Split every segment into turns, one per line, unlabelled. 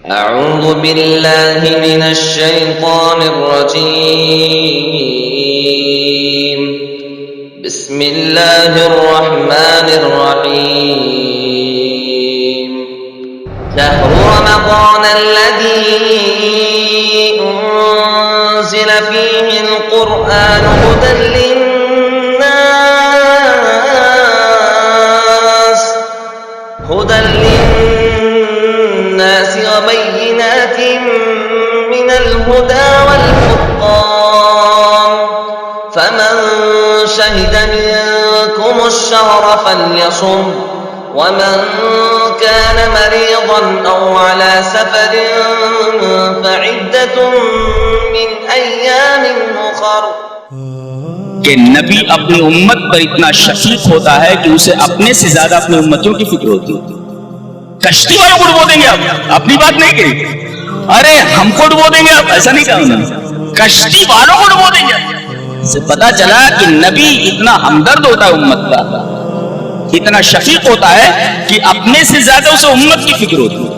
أعوذ بالله من الشيطان الرجيم. بسم الله الرحمن الرحيم. شهر رمضان الذي أنزل فيه القرآن هدى للناس وبينات من الهدى والفرقان، فمن شهد منكم الشهر فليصم، ومن كان مريضا أو على سفر فعدة من أيام أخر.
کہ نبی اپنی امت پر اتنا شفیق ہوتا ہے کہ اسے اپنے سے زیادہ اپنی امتیوں کی فکر ہوتی ہے. کشتی والوں کو ڈبو دیں گے آپ، اپنی بات نہیں کہی. ارے ہم کو ڈبو دیں گے آپ، ایسا نہیں کہا انہوں نے. کشتی والوں کو ڈبو دیں گے. سے پتا چلا کہ نبی اتنا ہمدرد ہوتا ہے امت کا، اتنا شفیق ہوتا ہے کہ اپنے سے زیادہ اسے امت کی فکر ہوتی ہے.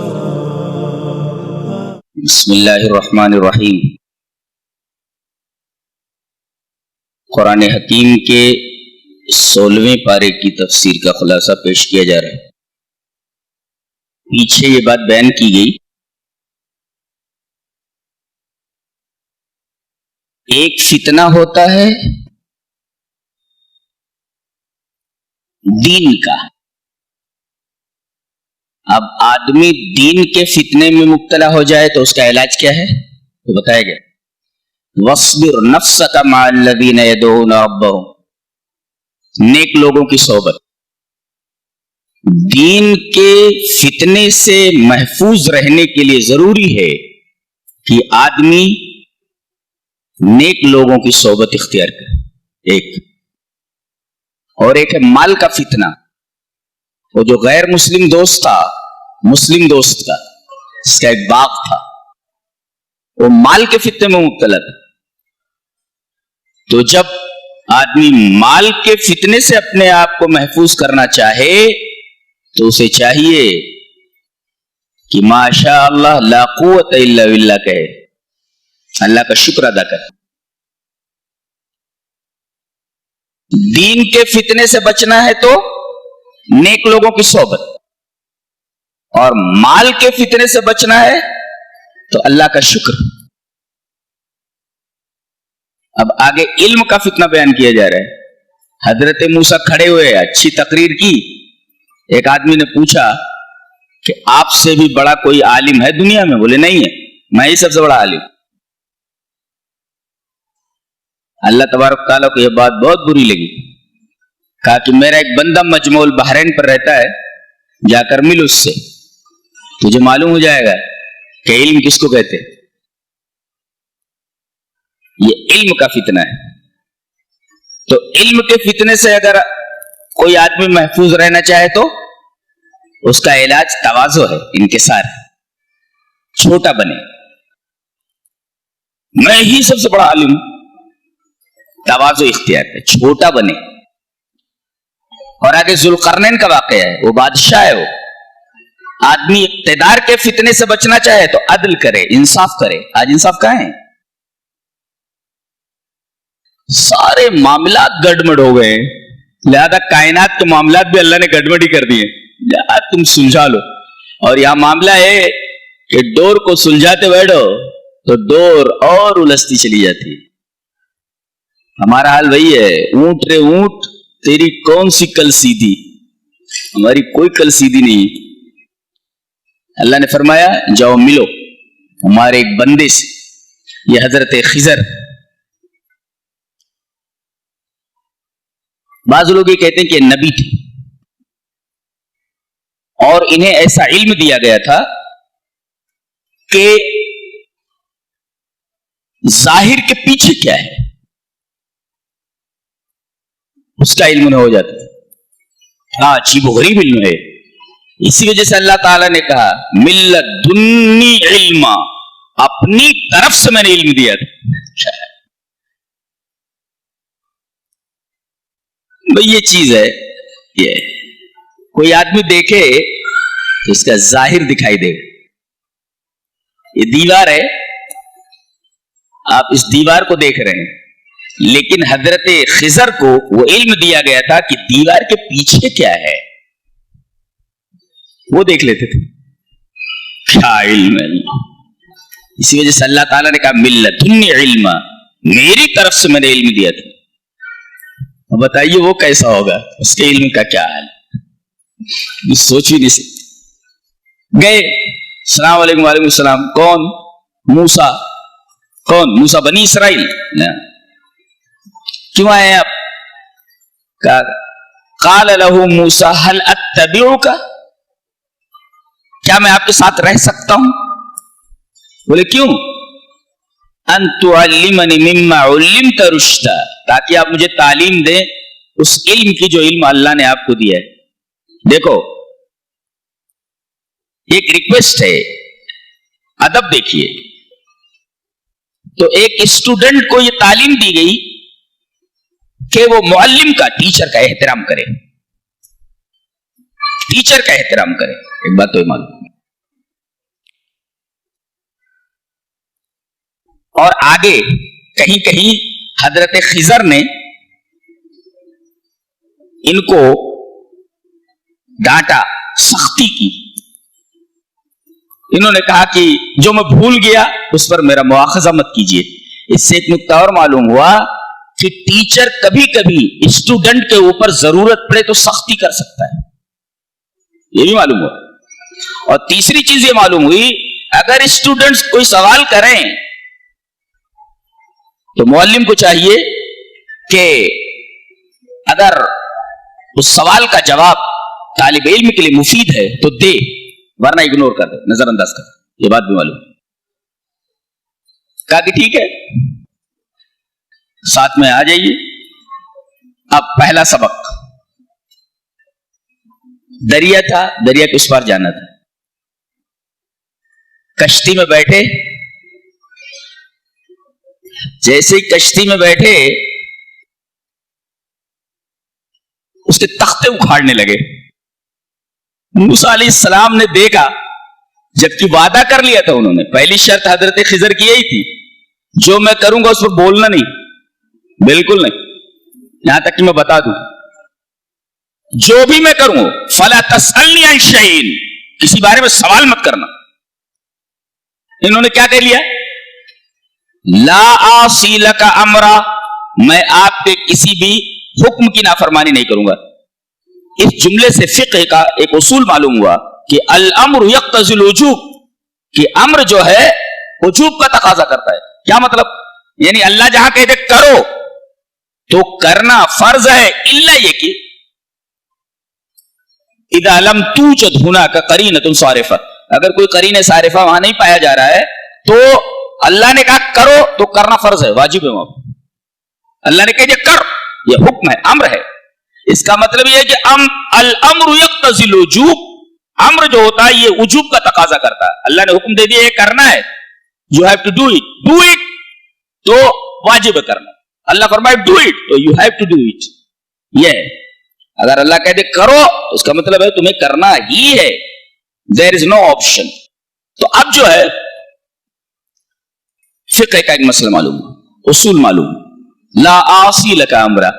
بسم اللہ الرحمن الرحیم. قرآن حکیم کے 16ویں پارے کی تفسیر کا خلاصہ پیش کیا جا رہا ہے. پیچھے یہ بات بیان کی گئی، ایک فتنہ ہوتا ہے دین کا. اب آدمی دین کے فتنے میں مبتلا ہو جائے تو اس کا علاج کیا ہے تو بتایا گیا. وَاصْبِرْ نَفْسَكَ مَعَ الَّذِينَ يَدْعُونَ رَبَّهُمْ. نیک لوگوں کی صحبت. دین کے فتنے سے محفوظ رہنے کے لیے ضروری ہے کہ آدمی نیک لوگوں کی صحبت اختیار کرے. ایک اور ایک ہے مال کا فتنہ. وہ جو غیر مسلم دوست تھا، مسلم دوست کا اس کا ایک باغ تھا، وہ مال کے فتنے میں مبتلا تھا. تو جب آدمی مال کے فتنے سے اپنے آپ کو محفوظ کرنا چاہے تو اسے چاہیے کہ ماشاء اللہ لا قوت الا باللہ کہے، اللہ کا شکر ادا کرے. دین کے فتنے سے بچنا ہے تو نیک لوگوں کی صحبت، اور مال کے فتنے سے بچنا ہے تو اللہ کا شکر. اب آگے علم کا فتنہ بیان کیا جا رہا ہے. حضرت موسیٰ کھڑے ہوئے، اچھی تقریر کی. ایک آدمی نے پوچھا کہ آپ سے بھی بڑا کوئی عالم ہے دنیا میں؟ بولے نہیں ہے، میں ہی سب سے بڑا عالم. اللہ تبارک تعالیٰ کو یہ بات بہت بری لگی. کہا کہ میرا ایک بندہ مجموع البحرین پر رہتا ہے، جا کر مل اس سے، تجھے معلوم ہو جائے گا کہ علم کس کو کہتے. یہ علم کا فتنہ ہے. تو علم کے فتنے سے اگر کوئی آدمی محفوظ رہنا چاہے تو اس کا علاج تواضع ہے، انکسار. چھوٹا بنے، میں ہی سب سے بڑا عالم. تواضع اختیار ہے، چھوٹا بنے. اور آگے ذوالقرنین کا واقعہ ہے. وہ بادشاہ ہے. وہ آدمی اقتدار کے فتنے سے بچنا چاہے تو عدل کرے، انصاف کرے. آج انصاف کہاں ہے؟ سارے معاملات گڑبڑ ہو گئے، لہذا کائنات کے معاملات بھی اللہ نے گڑبڑ ہی کر دیے. تم سلجھا لو. اور یہاں معاملہ ہے کہ ڈور کو سلجھاتے بیٹھو تو ڈور اور الجھتی چلی جاتی ہے. ہمارا حال وہی ہے. اونٹ رے اونٹ تیری کون سی کل سیدھی؟ ہماری کوئی کل سیدھی نہیں. اللہ نے فرمایا جاؤ ملو ہمارے ایک بندے سے. یہ حضرت خضر. بعض لوگ یہ کہتے ہیں کہ نبی تھے اور انہیں ایسا علم دیا گیا تھا کہ ظاہر کے پیچھے کیا ہے اس کا علم انہیں ہو جاتا ہے. ہاں عجیب و غریب علم ہے. اسی وجہ سے اللہ تعالیٰ نے کہا ملدنی علما، اپنی طرف سے میں نے علم دیا تھا. یہ چیز ہے. یہ کوئی آدمی دیکھے تو اس کا ظاہر دکھائی دے گا، یہ دیوار ہے، آپ اس دیوار کو دیکھ رہے ہیں، لیکن حضرت خضر کو وہ علم دیا گیا تھا کہ دیوار کے پیچھے کیا ہے، وہ دیکھ لیتے تھے. کیا علم ہے! اسی وجہ سے اللہ تعالیٰ نے کہا ملتنی علم، میری طرف سے میں نے علم دیا تھا. اب بتائیے وہ کیسا ہوگا، اس کے علم کا کیا حال، سوچ ہی نہیں سکتے. گئے، السلام علیکم. وعلیکم السلام. کون؟ موسیٰ. کون؟ موسیٰ بنی اسرائیل. کیوں آئے آپ؟ قال له موسیٰ هل اتبعک، کیا میں آپ کے ساتھ رہ سکتا ہوں؟ بولے کیوں؟ ان تعلمنی مما علمت رشدا، تاکہ آپ مجھے تعلیم دیں اس علم کی جو علم اللہ نے آپ کو دیا ہے. دیکھو ایک ریکویسٹ ہے، ادب دیکھیے. تو ایک اسٹوڈنٹ کو یہ تعلیم دی گئی کہ وہ معلم کا، ٹیچر کا احترام کرے، ٹیچر کا احترام کرے. ایک بات تو یہ معلوم. اور آگے کہیں کہیں حضرت خضر نے ان کو ڈانٹا، سختی کی. انہوں نے کہا کہ جو میں بھول گیا اس پر میرا مواخذہ مت کیجیے. اس سے ایک نکتہ اور معلوم ہوا کہ ٹیچر کبھی کبھی اسٹوڈنٹ کے اوپر ضرورت پڑے تو سختی کر سکتا ہے، یہ بھی معلوم ہوا. اور تیسری چیز یہ معلوم ہوئی، اگر اسٹوڈنٹس کوئی سوال کریں تو معلم کو چاہیے کہ اگر اس سوال کا جواب طالب علم کے لیے مفید ہے تو دے، ورنہ اگنور کر دے، نظر انداز کر دے. یہ بات بھی معلوم. کہا کہ ٹھیک ہے ساتھ میں آ جائیے. اب پہلا سبق دریا تھا، دریا کے اس پار جانا تھا. کشتی میں بیٹھے، جیسے ہی کشتی میں بیٹھے اس کے تختے اکھاڑنے لگے. موسیٰ علیہ السلام نے دیکھا، جبکہ وعدہ کر لیا تھا انہوں نے، پہلی شرط حضرت خضر کی یہی تھی، جو میں کروں گا اس پر بولنا نہیں، بالکل نہیں. یہاں تک کہ میں بتا دوں، جو بھی میں کروں فلا تسألنی عن شیء، کسی بارے میں سوال مت کرنا. انہوں نے کیا کہہ لیا؟ لا اعصی لک امرا، میں آپ کے کسی بھی حکم کی نافرمانی نہیں کروں گا. اس جملے سے فقہ کا ایک اصول معلوم ہوا کہ الامر یقتضی الوجوب، کہ امر جو ہے وجوب کا تقاضا کرتا ہے. کیا مطلب؟ یعنی اللہ جہاں کہہ دے کرو تو کرنا فرض ہے، الا یہ کہ اذا لم توجد هناك قرینۃ صارفہ، اگر کوئی قرینہ صارفہ وہاں نہیں پایا جا رہا ہے تو اللہ نے کہا کرو تو کرنا فرض ہے، واجب ہے. وہاں اللہ نے کہا یہ کر، یہ حکم ہے، امر ہے. اس کا مطلب یہ ہے کہ الامر یقتضی الوجوب، امر جو ہوتا ہے یہ وجوب کا تقاضا کرتا ہے. اللہ نے حکم دے دیا یہ کرنا ہے، you have to do it, do it تو واجب ہے کرنا. اللہ فرمائے ڈو اٹ تو you have to do it. یہ اگر اللہ کہہ دے کرو اس کا مطلب ہے تمہیں کرنا ہی ہے، دیر از نو آپشن. تو اب جو ہے فقہ کا ایک مسئلہ معلوم، اصول معلوم، لا اعصی لک امرا،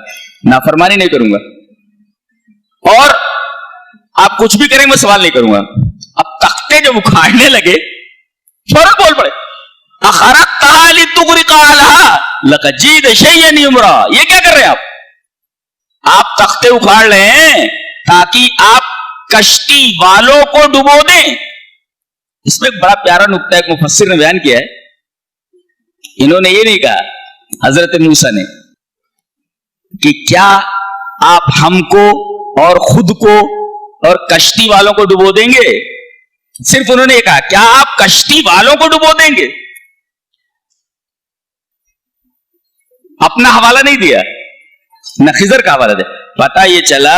نافرمانی نہیں کروں گا، اور آپ کچھ بھی کریں میں سوال نہیں کروں گا. اب تختے جب اکھاڑنے لگے فوراً بول پڑے اخرقتها لتغرق اهلها لقد جئت شيئا امرا. یہ کیا کر رہے ہیں آپ تختے اکھاڑ رہے ہیں تاکہ آپ کشتی والوں کو ڈبو دیں. اس میں ایک بڑا پیارا نکتہ ایک مفسر نے بیان کیا ہے. انہوں نے یہ نہیں کہا حضرت موسیٰ نے کہ کیا آپ ہم کو اور خود کو اور کشتی والوں کو ڈبو دیں گے، صرف انہوں نے یہ کہا کیا آپ کشتی والوں کو ڈبو دیں گے. اپنا حوالہ نہیں دیا، نہ خضر کا حوالہ دیا. پتہ یہ چلا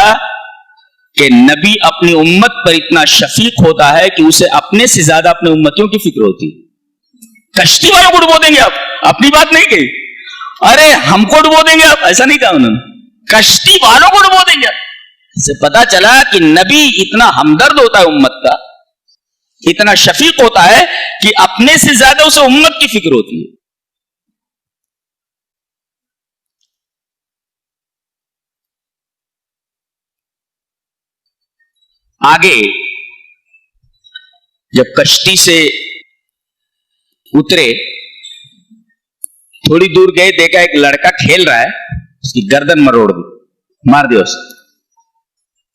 کہ نبی اپنی امت پر اتنا شفیق ہوتا ہے کہ اسے اپنے سے زیادہ اپنے امتیوں کی فکر ہوتی. کشتی والوں کو ڈبو دیں گے آپ، اپنی بات نہیں کہی. ارے ہم کو ڈبو دیں گے آپ، ایسا نہیں کہا انہوں نے، کشتی والوں کو ڈبو دیں گے. اس سے پتا چلا کہ نبی اتنا ہمدرد ہوتا ہے امت کا اتنا شفیق ہوتا ہے کہ اپنے سے زیادہ اسے امت کی فکر ہوتی ہے. آگے جب کشتی سے اترے, تھوڑی دور گئے, دیکھا ایک لڑکا کھیل رہا ہے, اس کی گردن مروڑ دی, مار دیا اسے.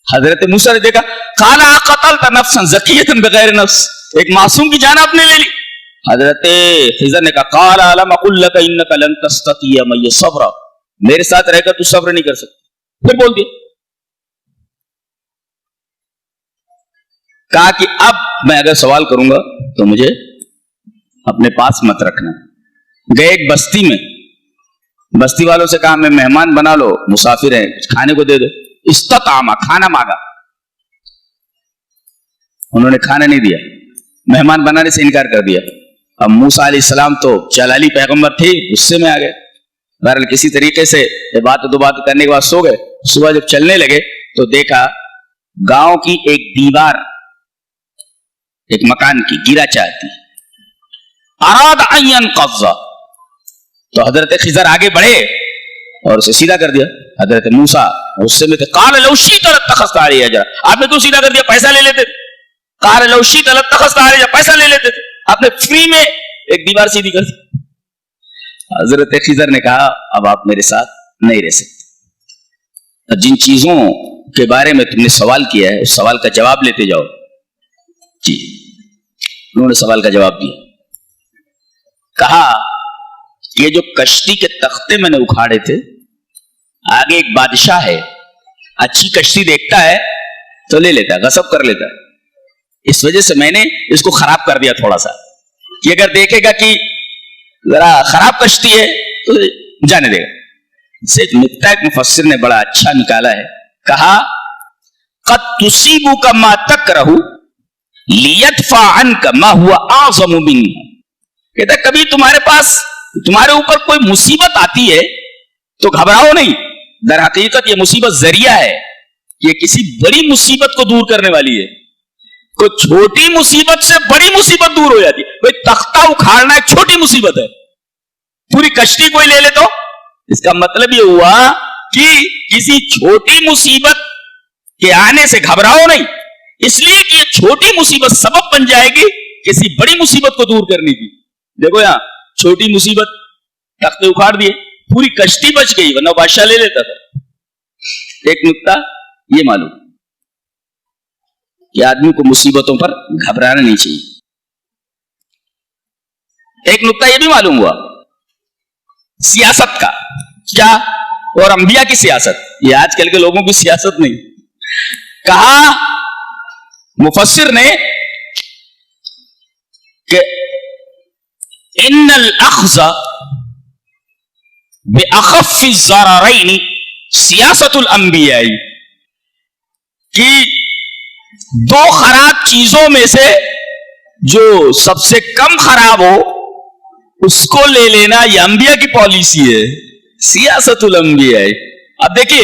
حضرت موسیٰ نے دیکھا, قال قتلت نفسا زکیۃ بغیر نفس, ایک معصوم کی جان آپ نے لے لی. حضرت خضر نے کہا, قال الم اقل لك انك لن تستطيع معي صبرا, میرے ساتھ رہ کر تو صبر نہیں کر سکتا. پھر بول دیا, کہا کہ اب میں اگر سوال کروں گا تو مجھے اپنے پاس مت رکھنا. گئے ایک بستی میں, بستی والوں سے کہا, میں مہمان بنا لو, مسافر ہیں, کچھ کھانے کو دے دو. استطعما, کھانا مانگا, انہوں نے کھانا نہیں دیا, مہمان بنانے سے انکار کر دیا. اب موسیٰ علیہ السلام تو جلالی پیغمبر تھے, غصے میں آ گئے. بہرحال کسی طریقے سے بات کرنے کے بعد سو گئے. صبح جب چلنے لگے تو دیکھا گاؤں کی ایک دیوار, ایک مکان کی گرا چاہتی. اراد ان ينقض, تو حضرت خضر آگے بڑھے اور اسے سیدھا کر دیا. حضرت موسیٰ غصے میں تھے, قال لو شئت لاتخذت علیہ اجرا, آپ نے تو سیدھا کر دیا, پیسہ لے لیتے. قال لو شئت لاتخذت علیہ, پیسہ لے لیتے, آپ نے فری میں ایک دیوار سیدھی کر دی. حضرت خضر نے کہا, اب آپ میرے ساتھ نہیں رہ سکتے. جن چیزوں کے بارے میں تم نے سوال کیا ہے اس سوال کا جواب لیتے جاؤ. جی, انہوں نے سوال کا جواب دیا. کہا, یہ جو کشتی کے تختے میں نے اکھاڑے تھے, آگے ایک بادشاہ ہے, اچھی کشتی دیکھتا ہے تو لے لیتا ہے, غصب کر لیتا ہے. اس وجہ سے میں نے اس کو خراب کر دیا تھوڑا سا, کہ اگر دیکھے گا کہ ذرا خراب کشتی ہے تو جانے دے گا. اس سے ایک نکتہ ایک مفسر نے بڑا اچھا نکالا ہے. کہا, قد تصیبک ما تکرہ لیدفع عنک ما هو اعظم منہ. کہتا کبھی تمہارے اوپر کوئی مصیبت آتی ہے تو گھبراؤ نہیں, در حقیقت یہ مصیبت ذریعہ ہے, یہ کسی بڑی مصیبت کو دور کرنے والی ہے. کوئی چھوٹی مصیبت سے بڑی مصیبت دور ہو جاتی ہے. کوئی تختہ اکھاڑنا ایک چھوٹی مصیبت ہے, پوری کشتی کوئی لے لے تو اس کا مطلب یہ ہوا کہ کسی چھوٹی مصیبت کے آنے سے گھبراؤ نہیں, اس لیے کہ یہ چھوٹی مصیبت سبب بن جائے گی کسی بڑی مصیبت کو دور کرنے کی. دیکھو یہاں چھوٹی مصیبت, تختے اکھاڑ دیے, پوری کشتی بچ گئی, ورنہ بادشاہ لے لیتا تھا. ایک نکتہ یہ معلوم کہ آدمی کو مصیبتوں پر گھبرانا نہیں چاہیے. ایک نکتہ یہ بھی معلوم ہوا سیاست کا, کیا, اور انبیاء کی سیاست, یہ آج کل کے لوگوں کی سیاست نہیں. کہا مفسر نے کہ ان الاخذ باخف الضررین سیاست الانبیاء, کہ دو خراب چیزوں میں سے جو سب سے کم خراب ہو اس کو لے لینا یہ انبیاء کی پالیسی ہے, سیاست الانبیاء. اب دیکھیے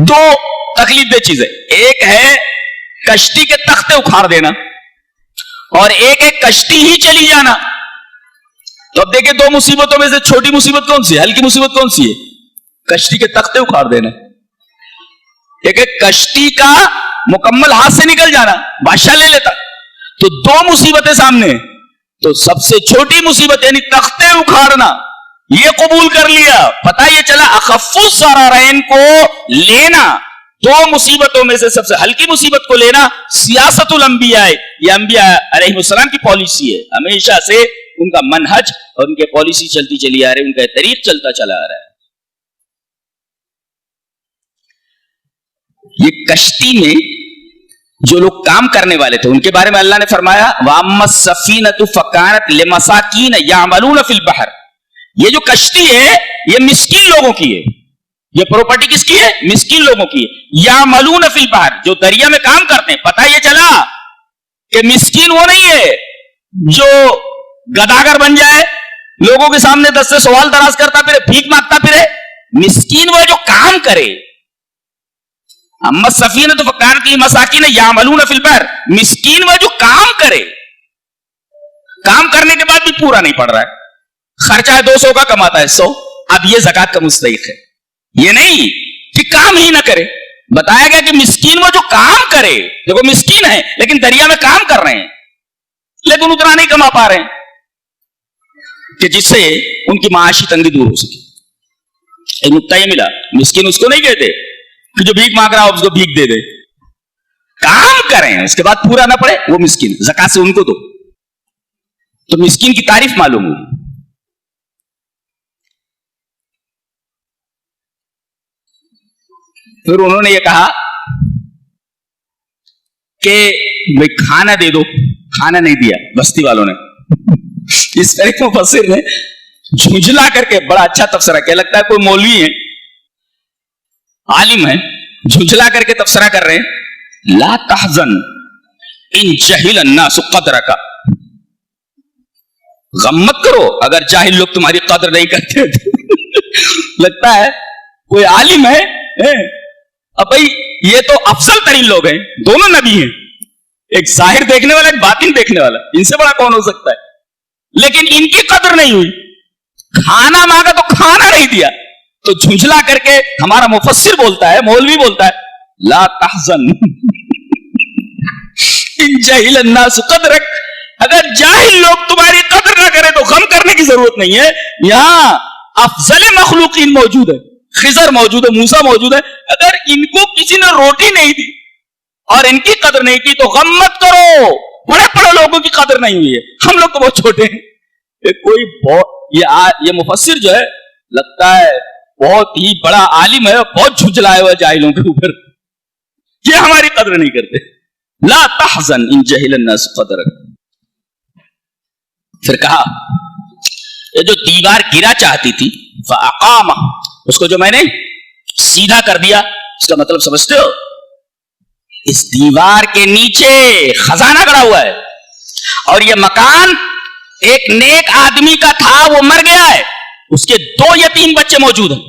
دو تکلیف دہ چیزیں, ایک ہے کشتی کے تختے اکھاڑ دینا اور ایک ہے کشتی ہی چلی جانا. تو اب دیکھیں دو مصیبتوں میں سے چھوٹی مصیبت کون سی ہے, ہلکی مصیبت کون سی ہے؟ کشتی کے تختے اکھاڑ دینا. ایک ایک کشتی کا مکمل ہاتھ سے نکل جانا, بادشاہ لے لیتا. تو دو مصیبتیں سامنے, تو سب سے چھوٹی مصیبت یعنی تختے اکھاڑنا یہ قبول کر لیا. پتہ یہ چلا اخف الضررین کو لینا, دو مصیبتوں میں سے سب سے ہلکی مصیبت کو لینا سیاست الانبیاء ہے. یہ انبیاء علیہ السلام کی پالیسی ہے, ہمیشہ سے ان کا منہج اور ان کے پالیسی چلتی چلی آ رہی, ان کا طریق چلتا چلا آ رہا ہے. یہ کشتی میں جو لوگ کام کرنے والے تھے ان کے بارے میں اللہ نے فرمایا وَأَمَّا السَّفِينَةُ فَكَانَتْ لِمَسَاكِينَ يَعْمَلُونَ فِي الْبَحْرِ. یہ جو کشتی ہے یہ مسکین لوگوں کی ہے, یہ پراپرٹی کس کی ہے؟ مسکین لوگوں کی ہے. يَعْمَلُونَ فِي الْبَحْرِ, جو دریا میں کام کرتے ہیں. پتہ یہ چلا کہ مسکین وہ نہیں ہے جو گداگر بن جائے, لوگوں کے سامنے 10 سے سوال دراز کرتا پھرے, بھیک مانگتا پھرے. مسکین وہ جو کام کرے, اما سفینہ تو فکانت للمساکین یعملون فی البحر, مسکین وہ جو کام کرے, کام کرنے کے بعد بھی پورا نہیں پڑ رہا ہے, خرچہ 200 کا کماتا ہے 100, اب یہ زکات کا مستحق ہے. یہ نہیں کہ کام ہی نہ کرے, بتایا گیا کہ مسکین وہ جو کام کرے. دیکھو مسکین ہے لیکن دریا میں کام کر رہے ہیں, لیکن اتنا نہیں کما پا رہے ہیں کہ جس سے ان کی معاشی تنگی دور ہو سکے. ایک نکتہ یہ ملا, مسکین اس کو نہیں کہتے کہ جو بھیک مانگ رہا ہو اس کو بھیک دے دے, کام کریں اس کے بعد پورا نہ پڑے وہ مسکین, زکات سے ان کو دو. تو مسکین کی تعریف معلوم ہوئی. پھر انہوں نے یہ کہا کہ بھائی کھانا دے دو, کھانا نہیں دیا بستی والوں نے. اس پر ایک مفسر نے جھنجھلا کر کے بڑا اچھا تبصرہ کیا, لگتا ہے کوئی مولوی ہے عالم ہے, جھنجھلا کر کے تبصرہ کر رہے ہیں, لا تحزن ان جہل الناس قدرک, غم مت کرو اگر جاہل لوگ تمہاری قدر نہیں کرتے. لگتا ہے کوئی عالم ہے, اب بھائی یہ تو افضل ترین لوگ ہیں, دونوں نبی ہیں, ایک ظاہر دیکھنے والا ایک باطن دیکھنے والا, ان سے بڑا کون ہو سکتا ہے, لیکن ان کی قدر نہیں ہوئی. کھانا مانگا تو کھانا نہیں دیا, تو جھنجھلا کر کے ہمارا مفسر بولتا ہے, مولوی بولتا ہے, لا تحزن ان جہل الناس قدرک, اگر جاہل لوگ تمہاری قدر نہ کرے تو غم کرنے کی ضرورت نہیں ہے. یہاں افضل مخلوقین موجود ہے, خضر موجود ہے, موسیٰ موجود ہے, اگر ان کو کسی نے روٹی نہیں دی اور ان کی قدر نہیں کی تو غم مت کرو, بڑے بڑے لوگوں کی قدر نہیں ہوئی ہے, ہم لوگ تو بہت چھوٹے ہیں. کوئی یہ مفسر جو ہے لگتا ہے بہت ہی بڑا عالم ہے, بہت جھنجھلائے ہوئے جاہلوں کے اوپر, یہ ہماری قدر نہیں کرتے. لا تحزن ان جہل الناس قدرک. پھر کہا یہ جو دیوار گرا چاہتی تھی فاقامہ, اس کو جو میں نے سیدھا کر دیا, اس کا مطلب سمجھتے ہو, اس دیوار کے نیچے خزانہ گڑا ہوا ہے, اور یہ مکان ایک نیک آدمی کا تھا, وہ مر گیا ہے, اس کے 2 یتیم بچے موجود ہیں.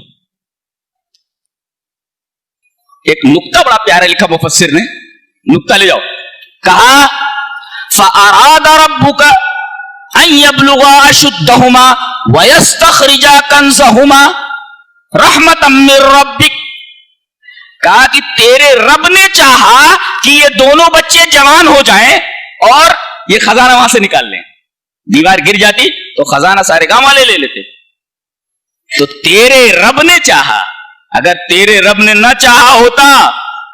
ایک نکتہ بڑا پیارا لکھا مفسر نے, نکتہ لے جاؤ. کہا فَأَرَادَ رَبُّكَ ان يبلغا اشدهما ويستخرجا كنزهما رحمتا من ربك. کہا کہ تیرے رب نے چاہا کہ یہ دونوں بچے جوان ہو جائیں اور یہ خزانہ وہاں سے نکال لیں. دیوار گر جاتی تو خزانہ سارے گاؤں والے لے لیتے, تو تیرے رب نے چاہا. اگر تیرے رب نے نہ چاہا ہوتا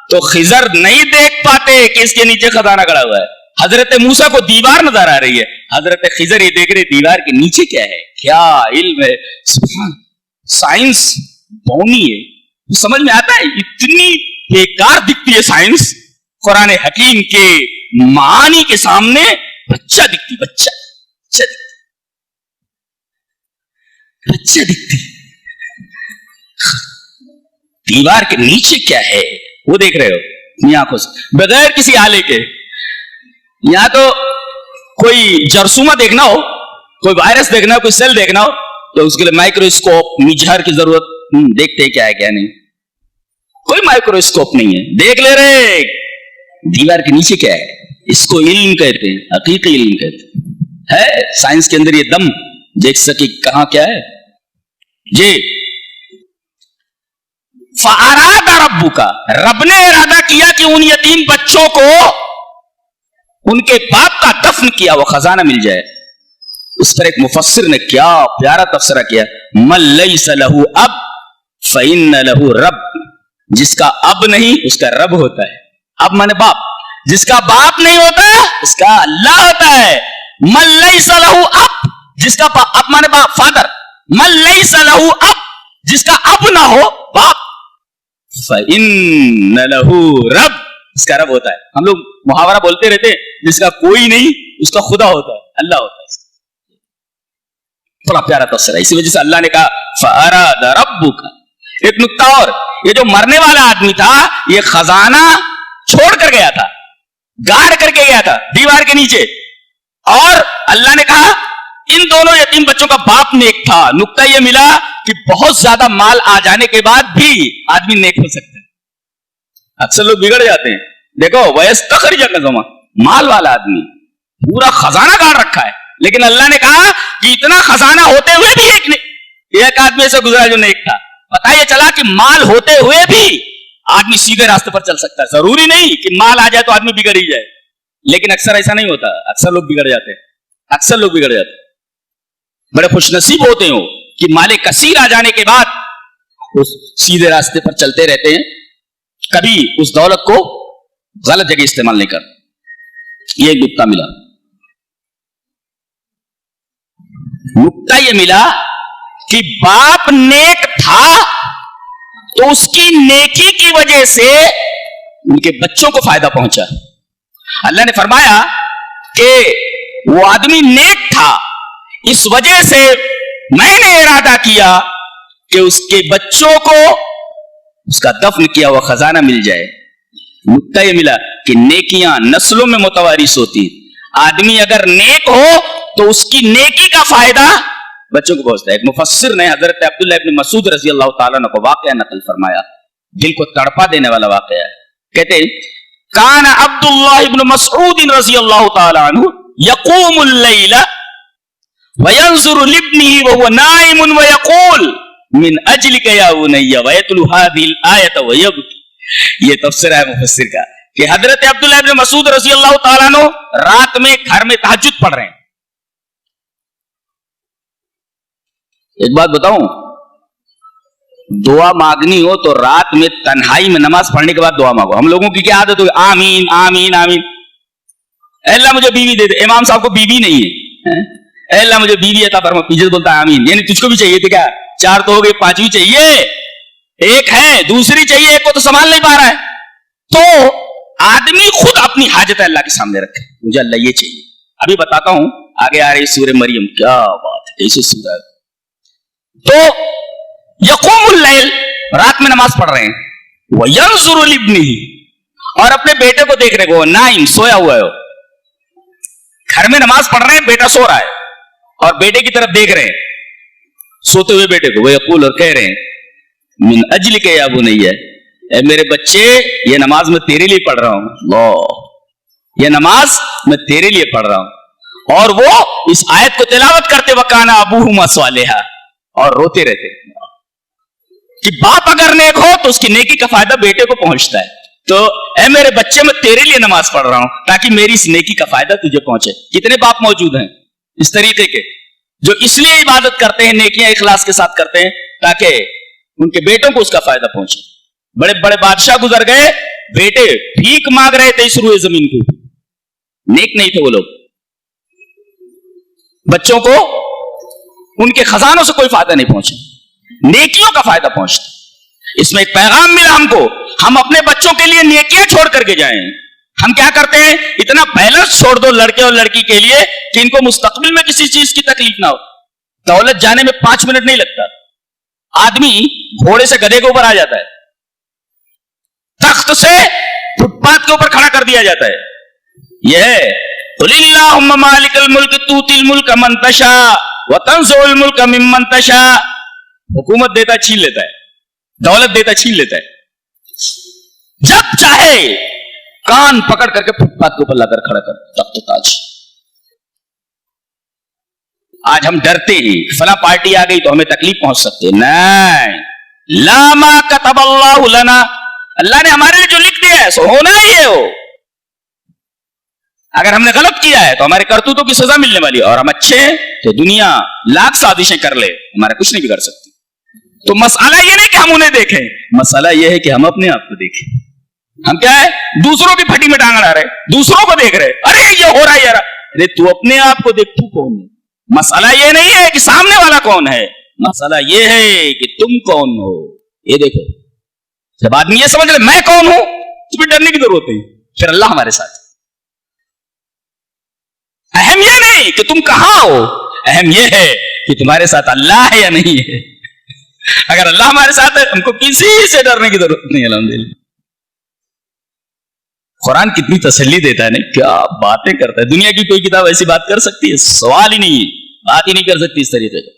تو خضر نہیں دیکھ پاتے کہ اس کے نیچے خزانہ گڑا ہوا ہے. حضرت موسیٰ کو دیوار نظر آ رہی ہے, حضرت خضر یہ دیکھ رہے دیوار کے نیچے کیا ہے. کیا علم ہے, سبحان, سائنس بونی ہے, سمجھ میں آتا ہے. اتنی بیکار دکھتی ہے سائنس قرآن حکیم کے معانی کے سامنے, بچہ دکھتی, بچہ دکھتی. دیوار کے نیچے کیا ہے وہ دیکھ رہے ہو اپنی آنکھوں سے بغیر کسی آلے کے. یہاں تو کوئی جرثومہ دیکھنا ہو, کوئی وائرس دیکھنا ہو, کوئی سیل دیکھنا ہو تو اس کے لیے مائکروسکوپ, مجہر کی ضرورت, دیکھتے کیا ہے کیا نہیں. کوئی مائکروسکوپ نہیں ہے, دیکھ لے رہے دیوار کے نیچے کیا ہے. اس کو علم کہتے ہیں, حقیقی علم کہتے ہیں. سائنس کے اندر یہ دم دیکھ سکے کہاں کیا ہے. جی فَأَرَادَ رَبُّكَ, رب نے ارادہ کیا کہ ان یتیم بچوں کو ان کے باپ کا دفن کیا وہ خزانہ مل جائے. اس پر ایک مفسر نے کیا پیارا تبصرہ کیا, مَن لَيْسَ لَهُ أَبْ فَإِنَّ لَهُ رَبْ, جس کا اب نہیں اس کا رب ہوتا ہے. اب مانے باپ, جس کا باپ نہیں ہوتا اس کا اللہ ہوتا ہے. مَن لَيْسَ لَهُ أَبْ, جس کا اب مانے باپ, فادر. مَن لَيْسَ لَهُ أَبْ, جس کا اب نہ ہو باپ, فَإِنَّ لَهُ رَبْ, اس کا رب ہوتا ہے. ہم لوگ محاورہ بولتے رہتے ہیں, جس کا کوئی نہیں اس کا خدا ہوتا ہے, اللہ ہوتا ہے. بڑا پیارا تفسیر ہے. اسی وجہ سے اللہ نے کہا فَأَرَادَ رَبُّكَ. ایک نکتہ اور, یہ جو مرنے والا آدمی تھا یہ خزانہ چھوڑ کر گیا تھا, گاڑ کر کے گیا تھا دیوار کے نیچے, اور اللہ نے کہا ان دونوں یتیم بچوں کا باپ نیک تھا. نکتہ یہ ملا کہ بہت زیادہ مال آ جانے کے بعد بھی آدمی نیک ہو سکتا ہے. اکثر لوگ بگڑ جاتے ہیں. دیکھو ویستخرج کنزہما, مال والا آدمی پورا خزانہ گاڑ رکھا ہے, لیکن اللہ نے کہا کہ اتنا خزانہ ہوتے ہوئے بھی ایک آدمی ایسا گزرا جو نیک تھا. پتہ یہ چلا کہ مال ہوتے ہوئے بھی آدمی سیدھے راستے پر چل سکتا ہے. ضروری نہیں کہ مال آ جائے تو آدمی بگڑ ہی جائے, لیکن اکثر ایسا نہیں ہوتا. اکثر لوگ بگڑ جاتے ہیں, اکثر لوگ بگڑ جاتے ہیں. بڑے خوش نصیب ہوتے ہو کہ مال کثیر آ جانے کے بعد اس سیدھے راستے پر چلتے رہتے ہیں, کبھی اس دولت کو غلط جگہ استعمال نہیں کرتے. یہ ایک نکتہ ملا. نکتہ یہ ملا کہ باپ نیک تھا تو اس کی نیکی کی وجہ سے ان کے بچوں کو فائدہ پہنچا. اللہ نے فرمایا کہ وہ آدمی نیک تھا, اس وجہ سے میں نے ارادہ کیا کہ اس کے بچوں کو اس کا دفن کیا ہوا خزانہ مل جائے. نکتہ یہ ملا کہ نیکیاں نسلوں میں متوارث ہوتی. آدمی اگر نیک ہو تو اس کی نیکی کا فائدہ بچوں کو پہنچتا ہے. ایک مفسر نے حضرت عبداللہ ابن مسعود رضی اللہ تعالیٰ عنہ کو واقعہ نقل فرمایا, دل کو تڑپا دینے والا واقعہ ہے. کہتے ہیں کان عبداللہ ابن مسعود رضی اللہ تعالیٰ عنہ یقوم اللیل وینظر لابنہ وهو نائم ویقول من اجلک یا بنی ویتلو هذه الآیۃ ویبکی. یہ تفسیر ہے مفسر کا کہ حضرت عبداللہ ابن مسعود رضی اللہ تعالیٰ عنہ رات میں گھر میں تہجد پڑھ رہے ہیں. ایک بات بتاؤں, دعا مانگنی ہو تو رات میں تنہائی میں نماز پڑھنے کے بعد دعا مانگو. ہم لوگوں کی کیا عادت ہوگی, آمین آمین آمین, اے اللہ مجھے بیوی دے دے. امام صاحب کو بیوی نہیں ہے, اے اللہ مجھے بیوی عطا فرما, پیچھے بولتا ہے آمین. یعنی تجھ کو بھی چاہیے تھے کیا, 4 تو ہو گئے, 5ویں چاہیے, ایک ہے دوسری چاہیے, ایک کو تو سنبھال نہیں پا رہا ہے. تو آدمی خود اپنی حاجت اللہ کے سامنے رکھے, مجھے اللہ یہ چاہیے. ابھی بتاتا ہوں, آگے آ رہی سورہ مریم, کیا بات ہے, کیسے سورہ. تو یقوم اللیل, رات میں نماز پڑھ رہے ہیں, وینظر لابنہ, اور اپنے بیٹے کو دیکھ رہے کو, نائم سویا ہوا ہے. گھر میں نماز پڑھ رہے ہیں, بیٹا سو رہا ہے, اور بیٹے کی طرف دیکھ رہے ہیں, سوتے ہوئے بیٹے کو. ویقول, اور کہہ رہے ہیں من اجلک یا بنی, اے میرے بچے یہ نماز میں تیرے لیے پڑھ رہا ہوں. اللہ, یہ نماز میں تیرے لیے پڑھ رہا ہوں. اور وہ اس آیت کو تلاوت کرتے وکانا ابوہما صالحا, اور روتے رہتے کہ باپ اگر نیک ہو تو اس کی نیکی کا فائدہ بیٹے کو پہنچتا ہے. تو اے میرے بچے میں تیرے لیے نماز پڑھ رہا ہوں تاکہ میری اس نیکی کا فائدہ تجھے پہنچے. کتنے باپ موجود ہیں اس طریقے کے جو اس لیے عبادت کرتے ہیں, نیکیاں اخلاص کے ساتھ کرتے ہیں تاکہ ان کے بیٹوں کو اس کا فائدہ پہنچے. بڑے بڑے بادشاہ گزر گئے, بیٹے بھیک مانگ رہے تھے اس روئے زمین کو, نیک نہیں تھے وہ لوگ. بچوں کو ان کے خزانوں سے کوئی فائدہ نہیں پہنچا, نیکیوں کا فائدہ پہنچتا. اس میں ایک پیغام ملا ہم کو, ہم اپنے بچوں کے لیے نیکیاں چھوڑ کر کے جائیں. ہم کیا کرتے ہیں, اتنا بیلنس چھوڑ دو لڑکے اور لڑکی کے لیے کہ ان کو مستقبل میں کسی چیز کی تکلیف نہ ہو. دولت جانے میں 5 منٹ نہیں لگتا. آدمی گھوڑے سے گدھے کے اوپر آ جاتا ہے, تخت سے فٹ پاتھ کے اوپر کھڑا کر دیا جاتا ہے. یہ ہے قل اللہم مالک الملک توتی الملک من تشاء وتنزع الملک ممن تشاء. حکومت دیتا چھین لیتا ہے, دولت دیتا چھین لیتا ہے. جب چاہے کان پکڑ کر کے فٹ پاتھ کے اوپر لا کر کھڑا کر تخت تاج. آج ہم ڈرتے ہیں فلاں پارٹی آ گئی تو ہمیں تکلیف پہنچ سکتے. نہیں, لا ما کتب اللہ لنا, اللہ نے ہمارے لیے جو لکھ دیا ہے سو ہونا ہی ہے. وہ اگر ہم نے غلط کیا ہے تو ہمارے کرتوتوں کی سزا ملنے والی ہے, اور ہم اچھے ہیں تو دنیا لاکھ سازشیں کر لے, ہمارا کچھ نہیں بگڑ سکتی. تو مسئلہ یہ نہیں کہ ہم انہیں دیکھیں, مسئلہ یہ ہے کہ ہم اپنے آپ کو دیکھیں. ہم کیا ہے, دوسروں کی پھٹی میں ٹانگ اڑا رہے, دوسروں کو دیکھ رہے, ارے یہ ہو رہا ہے یار. ارے تو اپنے آپ کو دیکھ, تو کون ہے. مسئلہ یہ نہیں ہے کہ سامنے والا کون ہے, مسئلہ یہ ہے کہ تم کون ہو. یہ دیکھو, جب آدمی یہ سمجھ لے میں کون ہوں تو پھر ڈرنے کی ضرورت نہیں, پھر اللہ ہمارے ساتھ. اہم یہ نہیں کہ تم کہاں ہو, اہم یہ ہے کہ تمہارے ساتھ اللہ ہے یا نہیں ہے. اگر اللہ ہمارے ساتھ ہے ہم کو کسی سے ڈرنے کی ضرورت نہیں. الحمدللہ قرآن کتنی تسلی دیتا ہے, نہیں کیا باتیں کرتا ہے. دنیا کی کوئی کتاب ایسی بات کر سکتی ہے؟ سوال ہی نہیں ہے, بات ہی نہیں کر سکتی اس طریقے سے.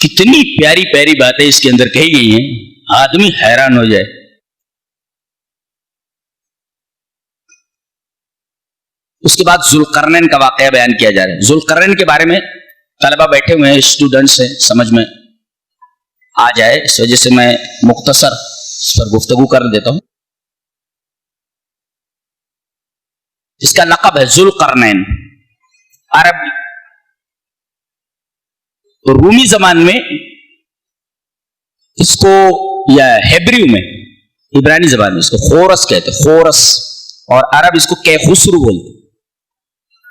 کتنی پیاری پیاری باتیں اس کے اندر کہی گئی ہیں، آدمی حیران ہو جائے. اس کے بعد ذوالقرنین کا واقعہ بیان کیا جا رہا ہے. ذوالقرنین کے بارے میں طلبہ بیٹھے ہوئے ہیں، اسٹوڈنٹس ہیں، سمجھ میں آ جائے اس وجہ سے میں مختصر اس پر گفتگو کر دیتا ہوں. اس کا لقب ہے ذوالقرنین. عرب رومی زبان میں اس کو، یا ہیبریو میں، عبرانی زبان میں اس کو خورس کہتے، خورس، اور عرب اس کو کیخسرو بولتے.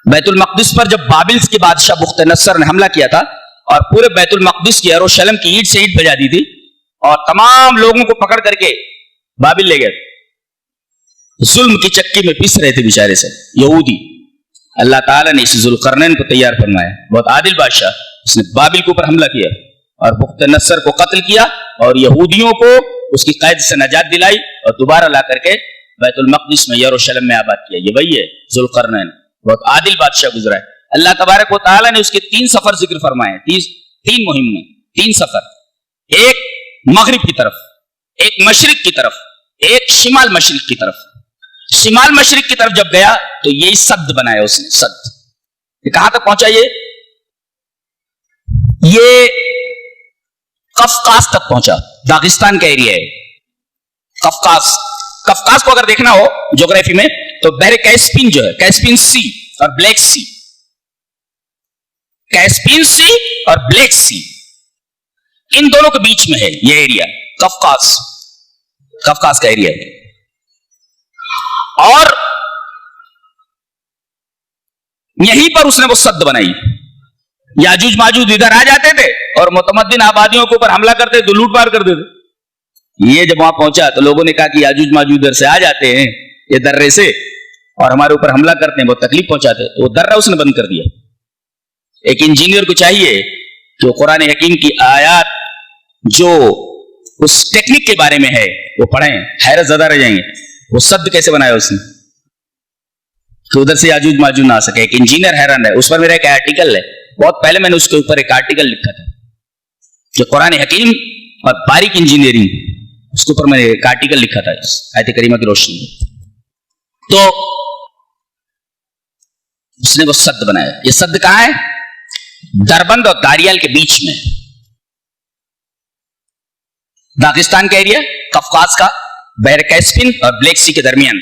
بیت المقدس پر جب بابل کے بادشاہ بخت نصر نے حملہ کیا تھا اور پورے بیت المقدس کی یروشلم کی اینٹ سے اینٹ بجا دی تھی اور تمام لوگوں کو پکڑ کر کے بابل لے گئے، ظلم کی چکی میں پیس رہے تھے بیچارے سے یہودی. اللہ تعالیٰ نے اس ذوالقرنین کو تیار فرمایا، بہت عادل بادشاہ. اس نے بابل کے اوپر حملہ کیا اور بخت نصر کو قتل کیا اور یہودیوں کو اس کی قید سے نجات دلائی اور دوبارہ لا کر کے بیت المقدس میں یروشلم میں آباد کیا. یہ وہی ہے ذوالقرنین، بہت عادل بادشاہ گزرا ہے. اللہ تبارک و تعالیٰ نے اس کے 3 سفر ذکر فرمائے، 3 مہمیں، 3 سفر. ایک مغرب کی طرف، ایک مشرق کی طرف، ایک شمال مشرق کی طرف. شمال مشرق کی طرف جب گیا تو یہی سد بنایا اس نے. سد یہ کہاں تک پہنچا؟ یہ قفقاز تک پہنچا، داغستان کا ایریا ہے قفقاز. قفقاز کو اگر دیکھنا ہو جغرافی میں تو بحر کیسپین جو ہے، کیسپین سی اور بلیک سی، کیسپین سی اور بلیک سی، ان دونوں کے بیچ میں ہے یہ ایریا قفقاز. قفقاز کا ایریا ہے. اور یہیں پر اس نے وہ سد بنائی. یاجوج ماجوج ادھر آ جاتے تھے اور متمدن آبادیوں کے اوپر حملہ کرتے تو لوٹ مار کرتے تھے. یہ جب وہاں پہنچا تو لوگوں نے کہا کہ یاجوج ماجوج ادھر سے آ جاتے ہیں یہ درے سے اور ہمارے اوپر حملہ کرتے ہیں، بہت تکلیف پہنچاتے ہیں. تو وہ درہ اس نے بند کر دیا. ایک انجینئر کو چاہیے کہ وہ قرآن حکیم کی آیات جو اس ٹیکنک کے بارے میں ہے وہ پڑھیں، حیرت زدہ رہ جائیں گے. وہ سد کیسے بنایا اس نے کہ ادھر سے یاجوج ماجوج نہ آ سکے. ایک انجینئر حیران ہے. اس پر میرا ایک آرٹیکل ہے، بہت پہلے میں نے اس کے اوپر ایک آرٹیکل لکھا تھا کہ قرآن حکیم اور باریک انجینئرنگ، اس کے اوپر میں نے ایک آرٹیکل لکھا تھا آیت کریمہ کی روشنی میں. تو اس نے وہ سد بنایا. یہ سد کہاں ہے؟ دربند اور داریال کے بیچ میں، داغستان کا ایریا، قفقاز کا، بحر کیسپین اور بلیک سی کے درمیان،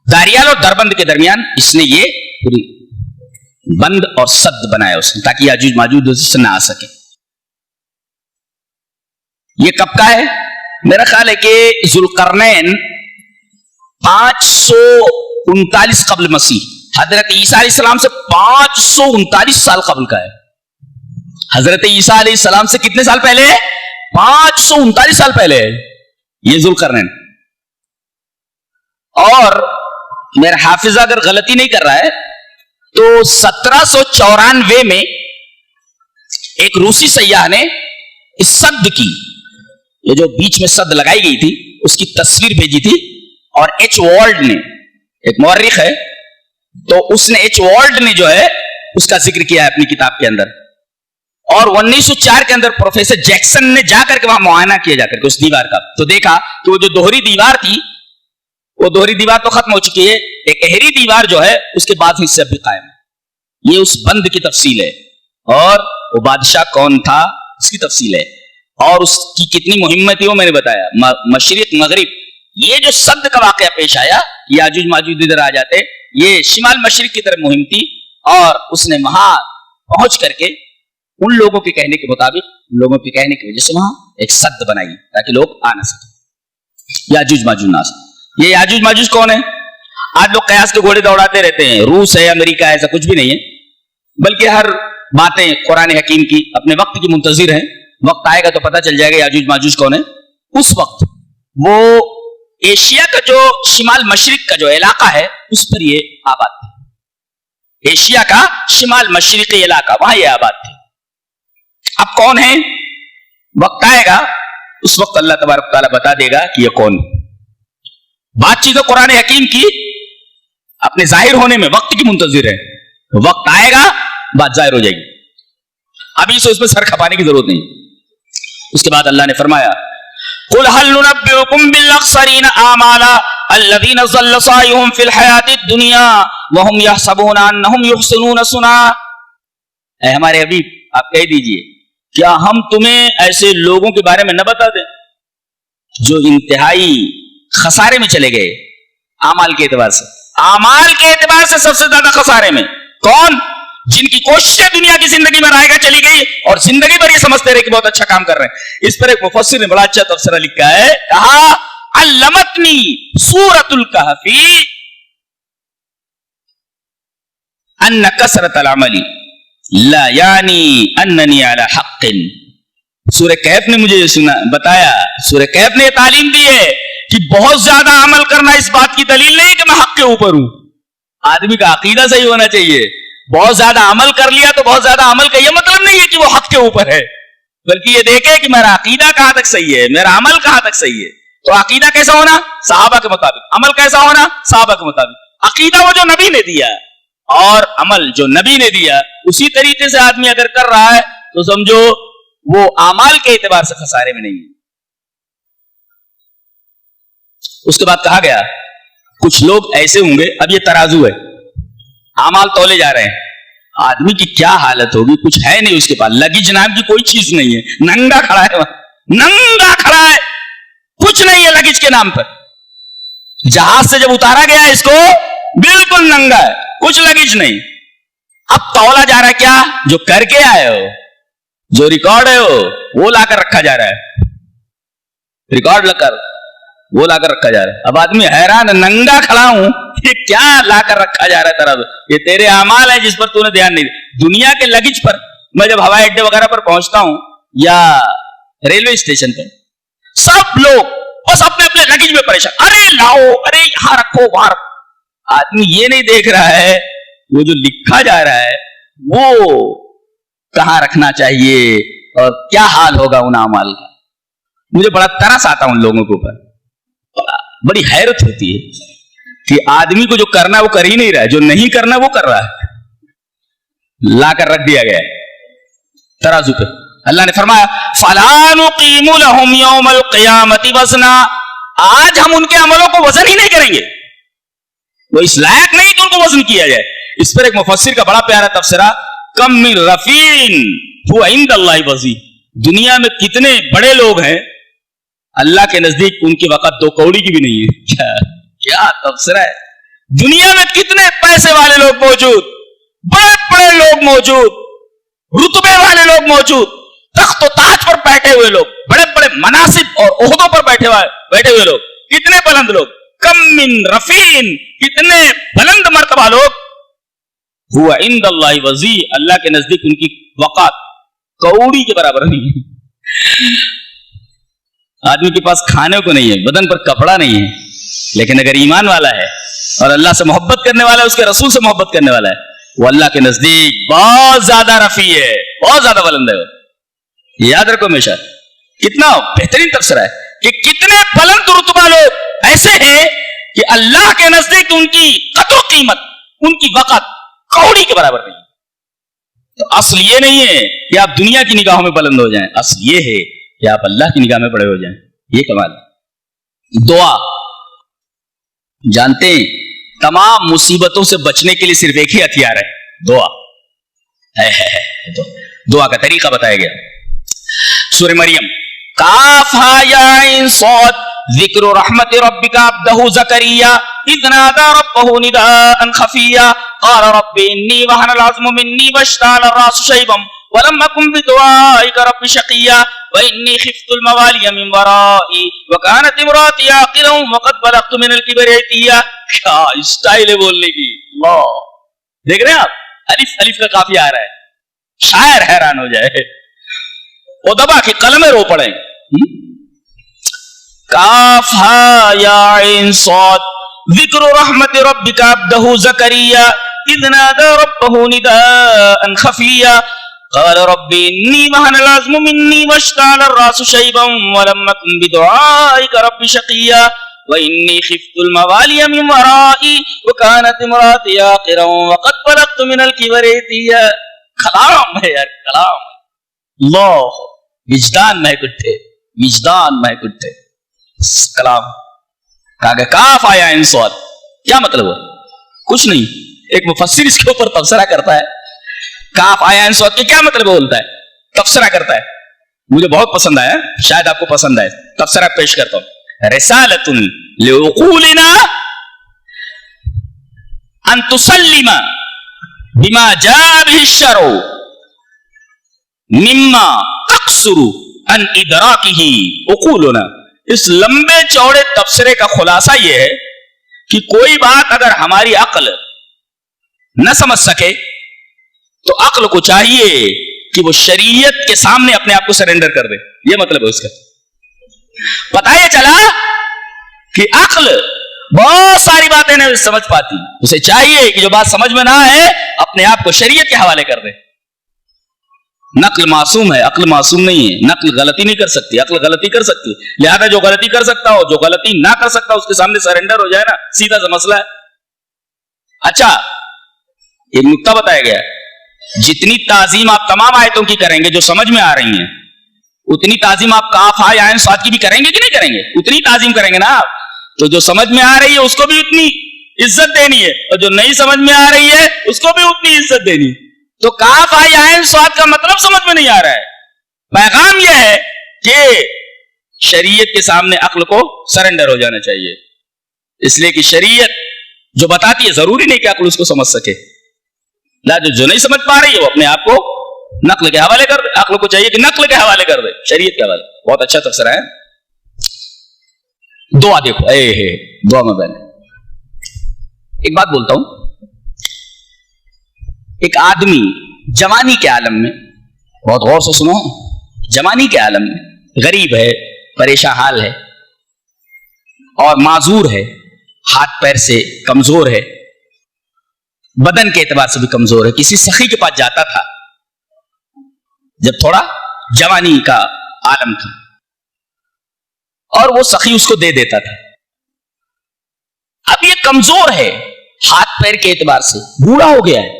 داریال اور دربند کے درمیان اس نے یہ پوری بند اور سد بنایا اس نے، تاکہ یاجوج ماجوج سے نہ آ سکے. یہ کب کا ہے؟ میرا خیال ہے کہ ذوالقرنین 539 قبل مسیح، حضرت عیسیٰ علیہ السلام سے 539 سال قبل کا ہے. حضرت عیسیٰ علیہ السلام سے کتنے سال پہلے ہے؟ 539 سال پہلے ہے یہ ذوالقرنین. اور میرا حافظہ اگر غلطی نہیں کر رہا ہے تو 1794 میں ایک روسی سیاح نے اس سد کی، یہ جو بیچ میں سد لگائی گئی تھی، اس کی تصویر بھیجی تھی. اور ایچ والڈ نے، ایک مورخ ہے، تو اس نے ایچ والڈ نے جو ہے اس کا ذکر کیا ہے اپنی کتاب کے اندر. اور 1904 کے اندر پروفیسر جیکسن نے جا کر کے وہاں معائنہ کیا جا کر کے اس دیوار کا، تو دیکھا کہ وہ جو دوہری دیوار تھی، وہ دوہری دیوار تو ختم ہو چکی ہے، ایک اہری دیوار جو ہے اس کے بعد حصے بھی قائم ہے. یہ اس بند کی تفصیل ہے، اور وہ بادشاہ کون تھا اس کی تفصیل ہے، اور اس کی کتنی مہمت تھی وہ میں نے بتایا. مشرق مغرب یہ جو سد کا واقعہ پیش آیا، یاجوج ماجوج ادھر آ جاتے، یہ شمال مشرق کی طرف مہم تھی. اور اس نے وہاں پہنچ کر کے ان لوگوں کے کہنے کے مطابق، لوگوں کے کہنے کی وجہ سے وہاں ایک سد بنائی تاکہ لوگ آ نہ سکے، یاجوج ماجوج نہ آ سکے. یہ یاجوج ماجوج کون ہے؟ آج لوگ قیاس کے گھوڑے دوڑاتے رہتے ہیں، روس ہے، امریکہ ہے، ایسا کچھ بھی نہیں ہے، بلکہ ہر باتیں قرآن حکیم کی اپنے وقت کی منتظر ہیں. وقت آئے گا تو پتہ چل جائے گا یاجوج ماجوج کون ہے. اس وقت وہ ایشیا کا جو شمال مشرق کا جو علاقہ ہے اس پر یہ آباد تھے. ایشیا کا شمال مشرقی علاقہ، وہاں یہ آباد تھے. اب کون ہیں؟ وقت آئے گا اس وقت اللہ تبارک تعالیٰ بتا دے گا کہ یہ کون. بات چیت قرآن حکیم کی اپنے ظاہر ہونے میں وقت کی منتظر ہے. وقت آئے گا بات ظاہر ہو جائے گی. ابھی سے اس میں سر کھپانے کی ضرورت نہیں. اس کے بعد اللہ نے فرمایا قل هل ننبئكم بالاخسرين اعمالا الذين ضل سعيهم في الحياة الدنيا وهم يحسبون انهم يحسنون صنعا. اے ہمارے حبیب آپ کہہ دیجئے کیا ہم تمہیں ایسے لوگوں کے بارے میں نہ بتا دیں جو انتہائی خسارے میں چلے گئے اعمال کے اعتبار سے. اعمال کے اعتبار سے سب سے زیادہ خسارے میں کون؟ جن کی کوششیں دنیا کی زندگی میں رائے گا چلی گئی اور زندگی بھر یہ سمجھتے رہے کہ بہت اچھا کام کر رہے ہیں. اس پر ایک مفسر نے بڑا اچھا تفسیرہ لکھا ہے, کہا علمتنی سورۃ الکہف ان کثرۃ العمل لا یعنی اننی علی حق. سورہ کہف نے مجھے یہ بتایا, سورہ کہف نے یہ تعلیم دی ہے کہ بہت زیادہ عمل کرنا اس بات کی دلیل نہیں کہ میں حق کے اوپر ہوں. آدمی کا عقیدہ صحیح ہونا چاہیے. بہت زیادہ عمل کر لیا تو بہت زیادہ عمل کا یہ مطلب نہیں ہے کہ وہ حق کے اوپر ہے, بلکہ یہ دیکھے کہ میرا عقیدہ کہاں تک صحیح ہے, میرا عمل کہاں تک صحیح ہے. تو عقیدہ کیسا ہونا؟ صحابہ کے مطابق. عمل کیسا ہونا؟ صحابہ کے مطابق. عقیدہ وہ جو نبی نے دیا اور عمل جو نبی نے دیا اسی طریقے سے آدمی اگر کر رہا ہے تو سمجھو وہ اعمال کے اعتبار سے خسارے میں نہیں ہے. اس کے بعد کہا گیا کچھ لوگ ایسے ہوں گے, اب یہ ترازو ہے, اعمال تولے جا رہے ہیں, آدمی کی کیا حالت ہوگی, کچھ ہے نہیں اس کے پاس, لگیج نام کی کوئی چیز نہیں ہے, ننگا کھڑا ہے, ننگا کھڑا ہے, کچھ نہیں ہے لگیج کے نام پر. جہاز سے جب اتارا گیا اس کو بالکل ننگا ہے, کچھ لگیج نہیں. اب تولا جا رہا ہے کیا؟ جو کر کے آئے ہو, جو ریکارڈ ہے وہ لا کر رکھا جا رہا ہے, ریکارڈ لا کر وہ لا کر رکھا جا رہا ہے. اب آدمی حیران, ننگا کھڑا ہوں, یہ کیا لا کر رکھا جا رہا ہے ترازو؟ یہ تیرے اعمال ہیں جس پر تو نے دھیان نہیں دیا. دنیا کے لگیج پر میں جب ہوائی اڈے وغیرہ پر پہنچتا ہوں یا ریلوے اسٹیشن پر, سب لوگ بس اپنے اپنے لگیج میں پریشان, ارے لاؤ, ارے یہاں رکھو, وہاں رکھو. آدمی یہ نہیں دیکھ رہا ہے وہ جو لکھا جا رہا ہے وہ کہاں رکھنا چاہیے اور کیا حال ہوگا ان اعمال کا. مجھے بڑا ترس آتا ان لوگوں کے اوپر, بڑی حیرت ہوتی ہے کہ آدمی کو جو کرنا ہے وہ کر ہی نہیں رہا ہے, جو نہیں کرنا وہ کر رہا ہے, لا کر رکھ دیا گیا ہے ترازو پہ. اللہ نے فرمایا فَلَا نُقِيمُ لَهُمْ يَوْمَ الْقِيَامَةِ وَزْنًا, آج ہم ان کے عملوں کو وزن ہی نہیں کریں گے, وہ اس لائق نہیں کہ ان کو وزن کیا جائے. اس پر ایک مفسر کا بڑا پیارا تفسیرہ, کم من رفیع هو عند اللہ وزی. دنیا میں کتنے بڑے لوگ ہیں اللہ کے نزدیک ان کی وقت 2 کوڑی کی بھی نہیں ہے. کیا تفسیرہ ہے. دنیا میں کتنے پیسے والے لوگ موجود, بڑے بڑے لوگ موجود, رتبے والے لوگ موجود, تخت و تاج پر بیٹھے ہوئے لوگ, بڑے بڑے مناصب اور عہدوں پر بیٹھے ہوئے لوگ, کتنے بلند لوگ, کم من رفین, کتنے بلند مرتبہ لوگ, ہوا عند اللہ وزی, اللہ کے نزدیک ان کی وقات کوڑی کے برابر نہیں ہے. آدمی کے پاس کھانے کو نہیں ہے, بدن پر کپڑا نہیں ہے, لیکن اگر ایمان والا ہے اور اللہ سے محبت کرنے والا ہے, اس کے رسول سے محبت کرنے والا ہے, وہ اللہ کے نزدیک بہت زیادہ رفیع ہے, بہت زیادہ بلند ہے. یاد رکھو ہمیشہ, کتنا بہترین تفسیرہ ہے کہ کتنے بلند رتبہ لوگ ایسے ہیں کہ اللہ کے نزدیک ان کی قدر و قیمت, ان کی وقت کوڑی کے برابر نہیں. تو اصل یہ نہیں ہے کہ آپ دنیا کی نگاہوں میں بلند ہو جائیں, اصل یہ ہے کہ آپ اللہ کی نگاہ میں بڑے ہو جائیں. یہ کمال ہے. دعا, جانتے ہیں تمام مصیبتوں سے بچنے کے لیے صرف ایک ہی ہتھیار ہے, دعا. دعا کا طریقہ بتایا گیا. سورہ مریم, کاف ہا یا عین صاد, ذکر رحمت ربک عبدہ زکریا اذ نادى ربه نداء خفيا قال رب إني وهن العظم مني واشتعل الرأس شيبا ولم أكن بدعائك رب شقيا وإني خفت الموالي من ورائي وكانت امرأتي عاقرا وقد بلغت من الكبر عتيا. کیا اسٹائل ہے بولنے کی, اللہ دیکھ رہے ہیں آپ, الف الف کا قافیہ آ رہا ہے, شاعر حیران ہو جائے. وہ دبا کے قلم رو پڑے, کاف ہا یا عین صاد, ذکر رحمت ربک عبدہ زکریا اذ نادى ربه نداء خفيا قال رب إني وهن العظم مني واشتعل الرأس شيبا ولم أكن بدعائك رب شقيا وإني خفت الموالي من ورائي وكانت امرأتي عاقرا وقد بلغت من الكبر عتيا. کلام ہے یار, کلام. اللہ وجدان محک اٹھے، وجدان محک اٹھے. کلام کہا گیا کاف آیا ان صاد، کیا مطلب ہوا؟ کچھ نہیں. ایک مفسر اس کے اوپر تبصرہ کرتا ہے، کاف آیا ان صاد کے کیا مطلب بولتا ہے، تبصرہ کرتا ہے. مجھے بہت پسند آیا، شاید آپ کو پسند آئے. تبصرہ پیش کرتا ہوں. رسالۃ لعقولنا ان تسلم بما جاء به الشرع مما تقصر عن ادراکہ عقولنا. اس لمبے چوڑے تبصرے کا خلاصہ یہ ہے کہ کوئی بات اگر ہماری عقل نہ سمجھ سکے تو عقل کو چاہیے کہ وہ شریعت کے سامنے اپنے آپ کو سرنڈر کر دے. یہ مطلب ہے اس کا. پتہ یہ چلا کہ عقل بہت ساری باتیں نہیں سمجھ پاتی، اسے چاہیے کہ جو بات سمجھ میں نہ آئے اپنے آپ کو شریعت کے حوالے کر دے. نقل معصوم ہے، عقل معصوم نہیں ہے. نقل غلطی نہیں کر سکتی، عقل غلطی کر سکتی. لہذا جو غلطی کر سکتا ہو، جو غلطی نہ کر سکتا اس کے سامنے سرنڈر ہو جائے نا، سیدھا سا مسئلہ ہے. اچھا ایک نکتہ بتایا گیا، جتنی تعظیم آپ تمام آیتوں کی کریں گے جو سمجھ میں آ رہی ہیں، اتنی تعظیم آپ کاف ہا یا عین صاد کی بھی کریں گے کہ نہیں کریں گے؟ اتنی تعظیم کریں گے نا آپ. تو جو سمجھ میں آ رہی ہے اس کو بھی اتنی عزت دینی ہے، اور جو نہیں سمجھ میں آ رہی ہے اس کو بھی اتنی عزت دینی ہے. تو کاف ہا یا عین صاد کا مطلب سمجھ میں نہیں آ رہا ہے. پیغام یہ ہے کہ شریعت کے سامنے عقل کو سرنڈر ہو جانا چاہیے. اس لیے کہ شریعت جو بتاتی ہے ضروری نہیں کہ عقل اس کو سمجھ سکے. جو نہیں سمجھ پا رہی ہے وہ اپنے آپ کو نقل کے حوالے کر دے. عقل کو چاہیے کہ نقل کے حوالے کر دے، شریعت کے حوالے. بہت اچھا تبصرہ ہے. دعا دیکھو، دعا میں بہن ایک بات بولتا ہوں. ایک آدمی جوانی کے عالم میں، بہت غور سے سنو، جوانی کے عالم میں غریب ہے، پریشان حال ہے اور معذور ہے، ہاتھ پیر سے کمزور ہے، بدن کے اعتبار سے بھی کمزور ہے. کسی سخی کے پاس جاتا تھا جب تھوڑا جوانی کا عالم تھا، اور وہ سخی اس کو دے دیتا تھا. اب یہ کمزور ہے ہاتھ پیر کے اعتبار سے، بوڑھا ہو گیا ہے.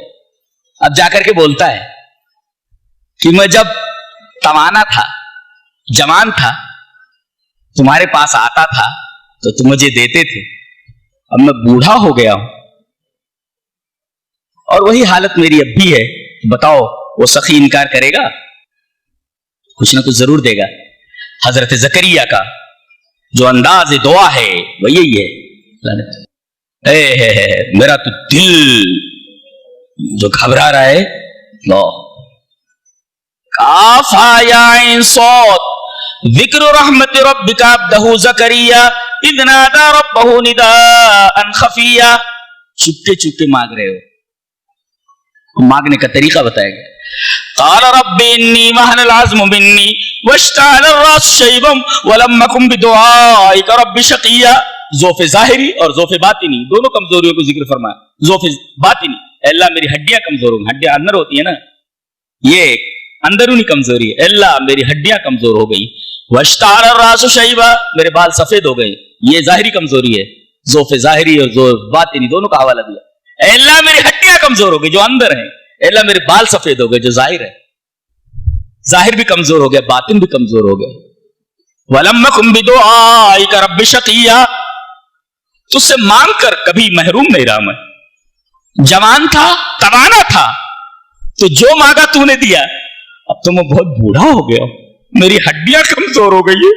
اب جا کر کے بولتا ہے کہ میں جب توانا تھا، جوان تھا، تمہارے پاس آتا تھا تو تم مجھے دیتے تھے. اب میں بوڑھا ہو گیا ہوں اور وہی حالت میری اب بھی ہے. بتاؤ وہ سخی انکار کرے گا؟ کچھ نہ کچھ ضرور دے گا. حضرت زکریا کا جو انداز دعا ہے وہ یہی ہے. میرا تو دل جو گھبرا رہا ہے. لو کاف یا عین صاد ذکر رحمت ربک عبدہ زکریا اذ نادى ربہ نداء خفیا. چپکے چپکے مانگ رہے ہو، مانگنے کا طریقہ بتایا گیا. قال رب انی وهن العظم منی واشتعل الراس شیبا ولم اکن بدعائک رب شقیا. ذوف ظاہری اور ذوف باطنی دونوں کمزوریوں کو ذکر فرمایا. ذوف باطنی، اللہ میری ہڈیاں کمزور ہو گئی. ہڈیاں اندر ہوتی ہیں نا، یہ اندرونی کمزوری ہے. اللہ میری ہڈیاں کمزور ہو گئی. واشتعل الراس شیبا، میرے بال سفید ہو گئے. یہ ظاہری کمزوری ہے. ذوف ظاہری اور ذوف باطنی دونوں کا حوالہ دیا. اے اللہ میری ہڈیاں کمزور ہو گئی جو اندر ہیں. اے اللہ میرے بال سفید ہو گئے جو ظاہر ہے. ظاہر بھی کمزور ہو گیا، باطن بھی کمزور ہو گیا. وَلَمْ أَكُنْ بِدُعَائِكَ رَبِّ شَقِيًّا. تو اس سے مانگ کر کبھی محروم نہیں رہا میں. جوان تھا، توانا تھا، تو جو مانگا تو نے دیا. اب تو میں بہت بوڑھا ہو گیا، میری ہڈیاں کمزور ہو گئی.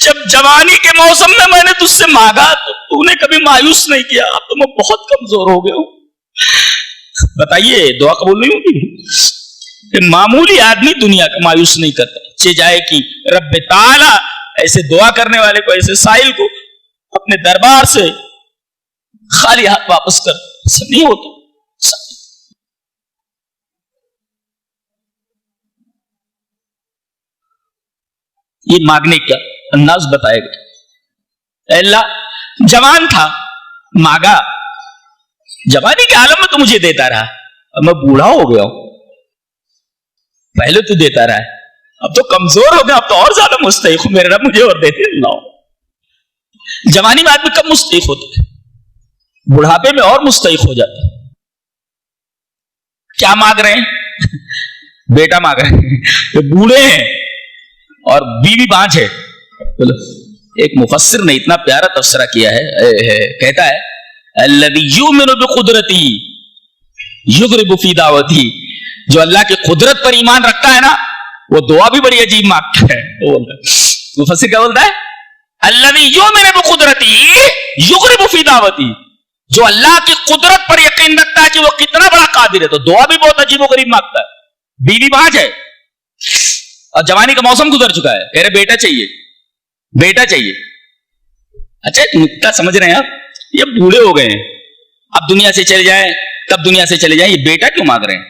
جب جوانی کے موسم میں نے تجھ سے مانگا تو نے کبھی مایوس نہیں کیا. اب تو میں بہت کمزور ہو گیا ہوں. بتائیے دعا قبول نہیں ہوگی؟ معمولی آدمی دنیا کا مایوس نہیں کرتا. چہ جائے کہ رب تعالی ایسے دعا کرنے والے کو، ایسے سائل کو اپنے دربار سے خالی ہاتھ واپس کر. ایسا نہیں ہوتا. یہ مانگنے کا انداز بتائے گا. اللہ جوان تھا، مانگا، جوانی کے عالم میں تو مجھے دیتا رہا. اب میں بوڑھا ہو گیا ہوں، پہلے تو دیتا رہا ہے، اب تو کمزور ہو گیا، اب تو اور زیادہ مستحق ہوں. میرے رب مجھے اور دیتے اللہ. جوانی میں آدمی کم مستحق ہوتا ہے، بڑھاپے میں اور مستحق ہو جاتا ہے. کیا مانگ رہے ہیں؟ بیٹا مانگ رہے ہیں، یہ بوڑھے ہیں اور بیوی بانج ہے. ایک مفسر نے اتنا پیارا تبصرہ کیا ہے، کہتا ہے الذی یؤمن بقدرتی یغرب فی دعوتی، جو اللہ کی قدرت پر ایمان رکھتا ہے نا وہ دعا بھی بڑی عجیب مانگتا ہے. مفسر کیا بولتا ہے؟ الذی یؤمن بقدرتی یغرب فی دعوتی، جو اللہ کی قدرت پر یقین رکھتا ہے کہ وہ کتنا بڑا قادر ہے تو دعا بھی بہت عجیب و غریب مانگتا ہے. بیوی بانج ہے اور جوانی کا موسم گزر چکا ہے، کہہ رہے بیٹا چاہیے بیٹا چاہیے. اچھا نکتہ سمجھ رہے ہیں آپ؟ یہ بوڑھے ہو گئے ہیں، اب دنیا سے چلے جائیں تب دنیا سے چلے جائیں، یہ بیٹا کیوں مانگ رہے ہیں؟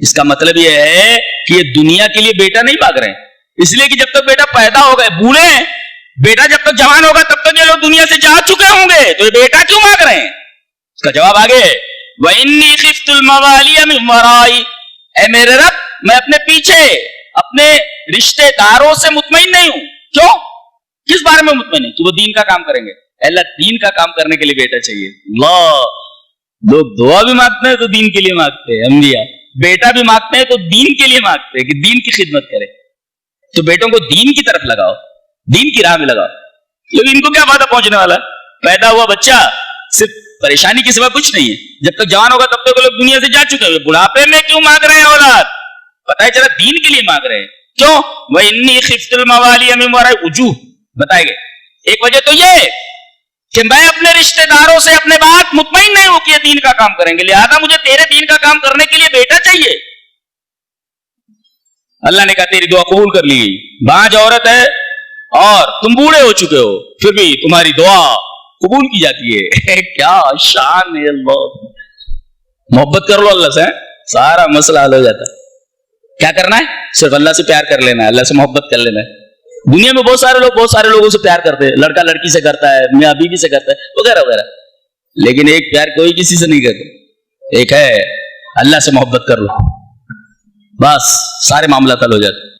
اس کا مطلب یہ ہے کہ یہ دنیا کے لیے بیٹا نہیں مانگ رہے ہیں، اس لیے کہ جب تک بیٹا پیدا ہو گئے بوڑھے ہیں، بیٹا جب تک جوان ہوگا تب تک یہ لوگ دنیا سے جا چکے ہوں گے، تو یہ بیٹا کیوں مانگ رہے ہیں؟ اس کا جواب آگے وَإِنِّي خِفْتُ الْمَوَالِيَ مِنْ وَرَائِي، اے میرے رب میں اپنے پیچھے اپنے رشتے داروں سے مطمئن نہیں ہوں. کیوں؟ کس بارے میں مطمئن نہیں؟ کہ وہ دین کا کام کریں گے. اللہ دین کا کام کرنے کے لیے بیٹا چاہیے. اللہ لوگ دعا بھی مانگتے ہیں تو دین کے لیے مانگتے ہیں، انبیاء بیٹا بھی مانگتے ہیں تو دین کے لیے مانگتے ہیں کہ دین کی خدمت کرے. تو بیٹوں کو دین کی طرف لگاؤ، دین کی راہ میں لگاؤ. کیونکہ ان کو کیا فائدہ پہنچنے والا ہے؟ پیدا ہوا بچہ صرف پریشانی کے سوا کچھ نہیں ہے. جب تک جوان ہوگا تب تک لوگ دنیا سے جا چکے ہوئے، بڑھاپے میں کیوں مانگ رہے ہیں اولاد؟ پتہ ہے چلا دین کے لیے مانگ رہے ہیں. کیوں؟ وَإِنِّي خِفْتُ الْمَوَالِيَ مِنْ وَرَائِي، وجوہ بتائے گئے. ایک وجہ تو یہ کہ میں اپنے رشتہ داروں سے اپنے بات مطمئن نہیں ہوں کہ یہ دین کا کام کریں گے، لہذا مجھے تیرے دین کا کام کرنے کے لیے بیٹا چاہیے. اللہ نے کہا تیری دعا قبول کر لی گئی. بانج عورت ہے اور تم بوڑھے ہو چکے ہو پھر بھی تمہاری دعا قبول کی جاتی ہے. کیا شان ہے اللہ. محبت کر لو اللہ سے، سارا مسئلہ حل ہو جاتا ہے. کیا کرنا ہے؟ صرف اللہ سے پیار کر لینا ہے، اللہ سے محبت کر لینا ہے. دنیا میں بہت سارے لوگوں سے پیار کرتے ہیں، لڑکا لڑکی سے کرتا ہے، میاں بیوی سے کرتا ہے وغیرہ وغیرہ، لیکن ایک پیار کوئی کسی سے نہیں کرتا. ایک ہے اللہ سے محبت کر لو، بس سارے معاملات حل ہو جاتے.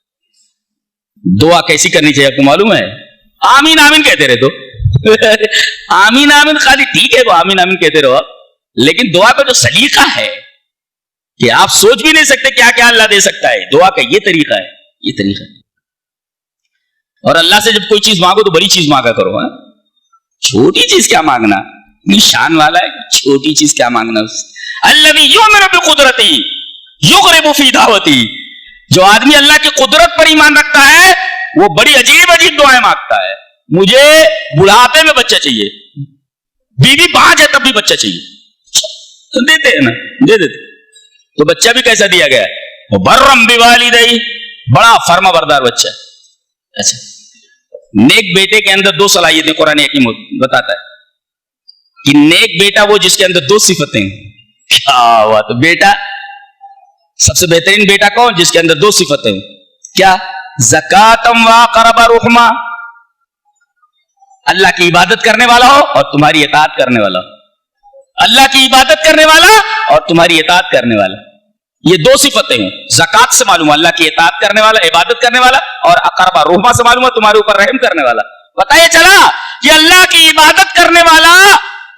دعا کیسی کرنی چاہیے آپ کو معلوم ہے؟ آمین آمین کہتے رہے تو آمین آمین خالی ٹھیک ہے، وہ آمین آمین کہتے رہو آپ، لیکن دعا کا جو سلیقہ ہے کہ آپ سوچ بھی نہیں سکتے کیا کیا اللہ دے سکتا ہے. دعا کا یہ طریقہ ہے، یہ طریقہ ہے. اور اللہ سے جب کوئی چیز مانگو تو بڑی چیز مانگا کرو. چھوٹی چیز کیا مانگنا؟ نشان والا ہے، چھوٹی چیز کیا مانگنا؟ الذی یؤمن بقدرتی یغرب فی دعوتی، جو آدمی اللہ کی قدرت پر ایمان رکھتا ہے وہ بڑی عجیب عجیب دعائیں مانگتا ہے. مجھے بڑھاپے میں بچہ چاہیے، بیوی بانج ہے تب بھی بچہ چاہیے. دیتے ہیں نا، دے دیتے. تو بچہ بھی کیسا دیا گیا ہے؟ برم بوالدی، بڑا فرما بردار بچہ. اچھا نیک بیٹے کے اندر دو صلاحیتیں قرآن حکیم بتاتا ہے کہ نیک بیٹا وہ جس کے اندر دو صفتیں ہیں. کیا ہوا؟ تو بیٹا سب سے بہترین بیٹا کون؟ جس کے اندر دو صفتیں ہیں. کیا؟ زکاتم وقرب رحما، اللہ کی عبادت کرنے والا ہو اور تمہاری اطاعت کرنے والا ہو. اللہ کی عبادت کرنے والا اور تمہاری اطاعت کرنے والا، یہ دو صفتیں ہیں. زکات سے معلوم اللہ کی اطاعت کرنے والا، عبادت کرنے والا، اور اقربا رحمہ سے معلوم ہے تمہارے اوپر رحم کرنے والا. بتایا چلا کہ اللہ کی عبادت کرنے والا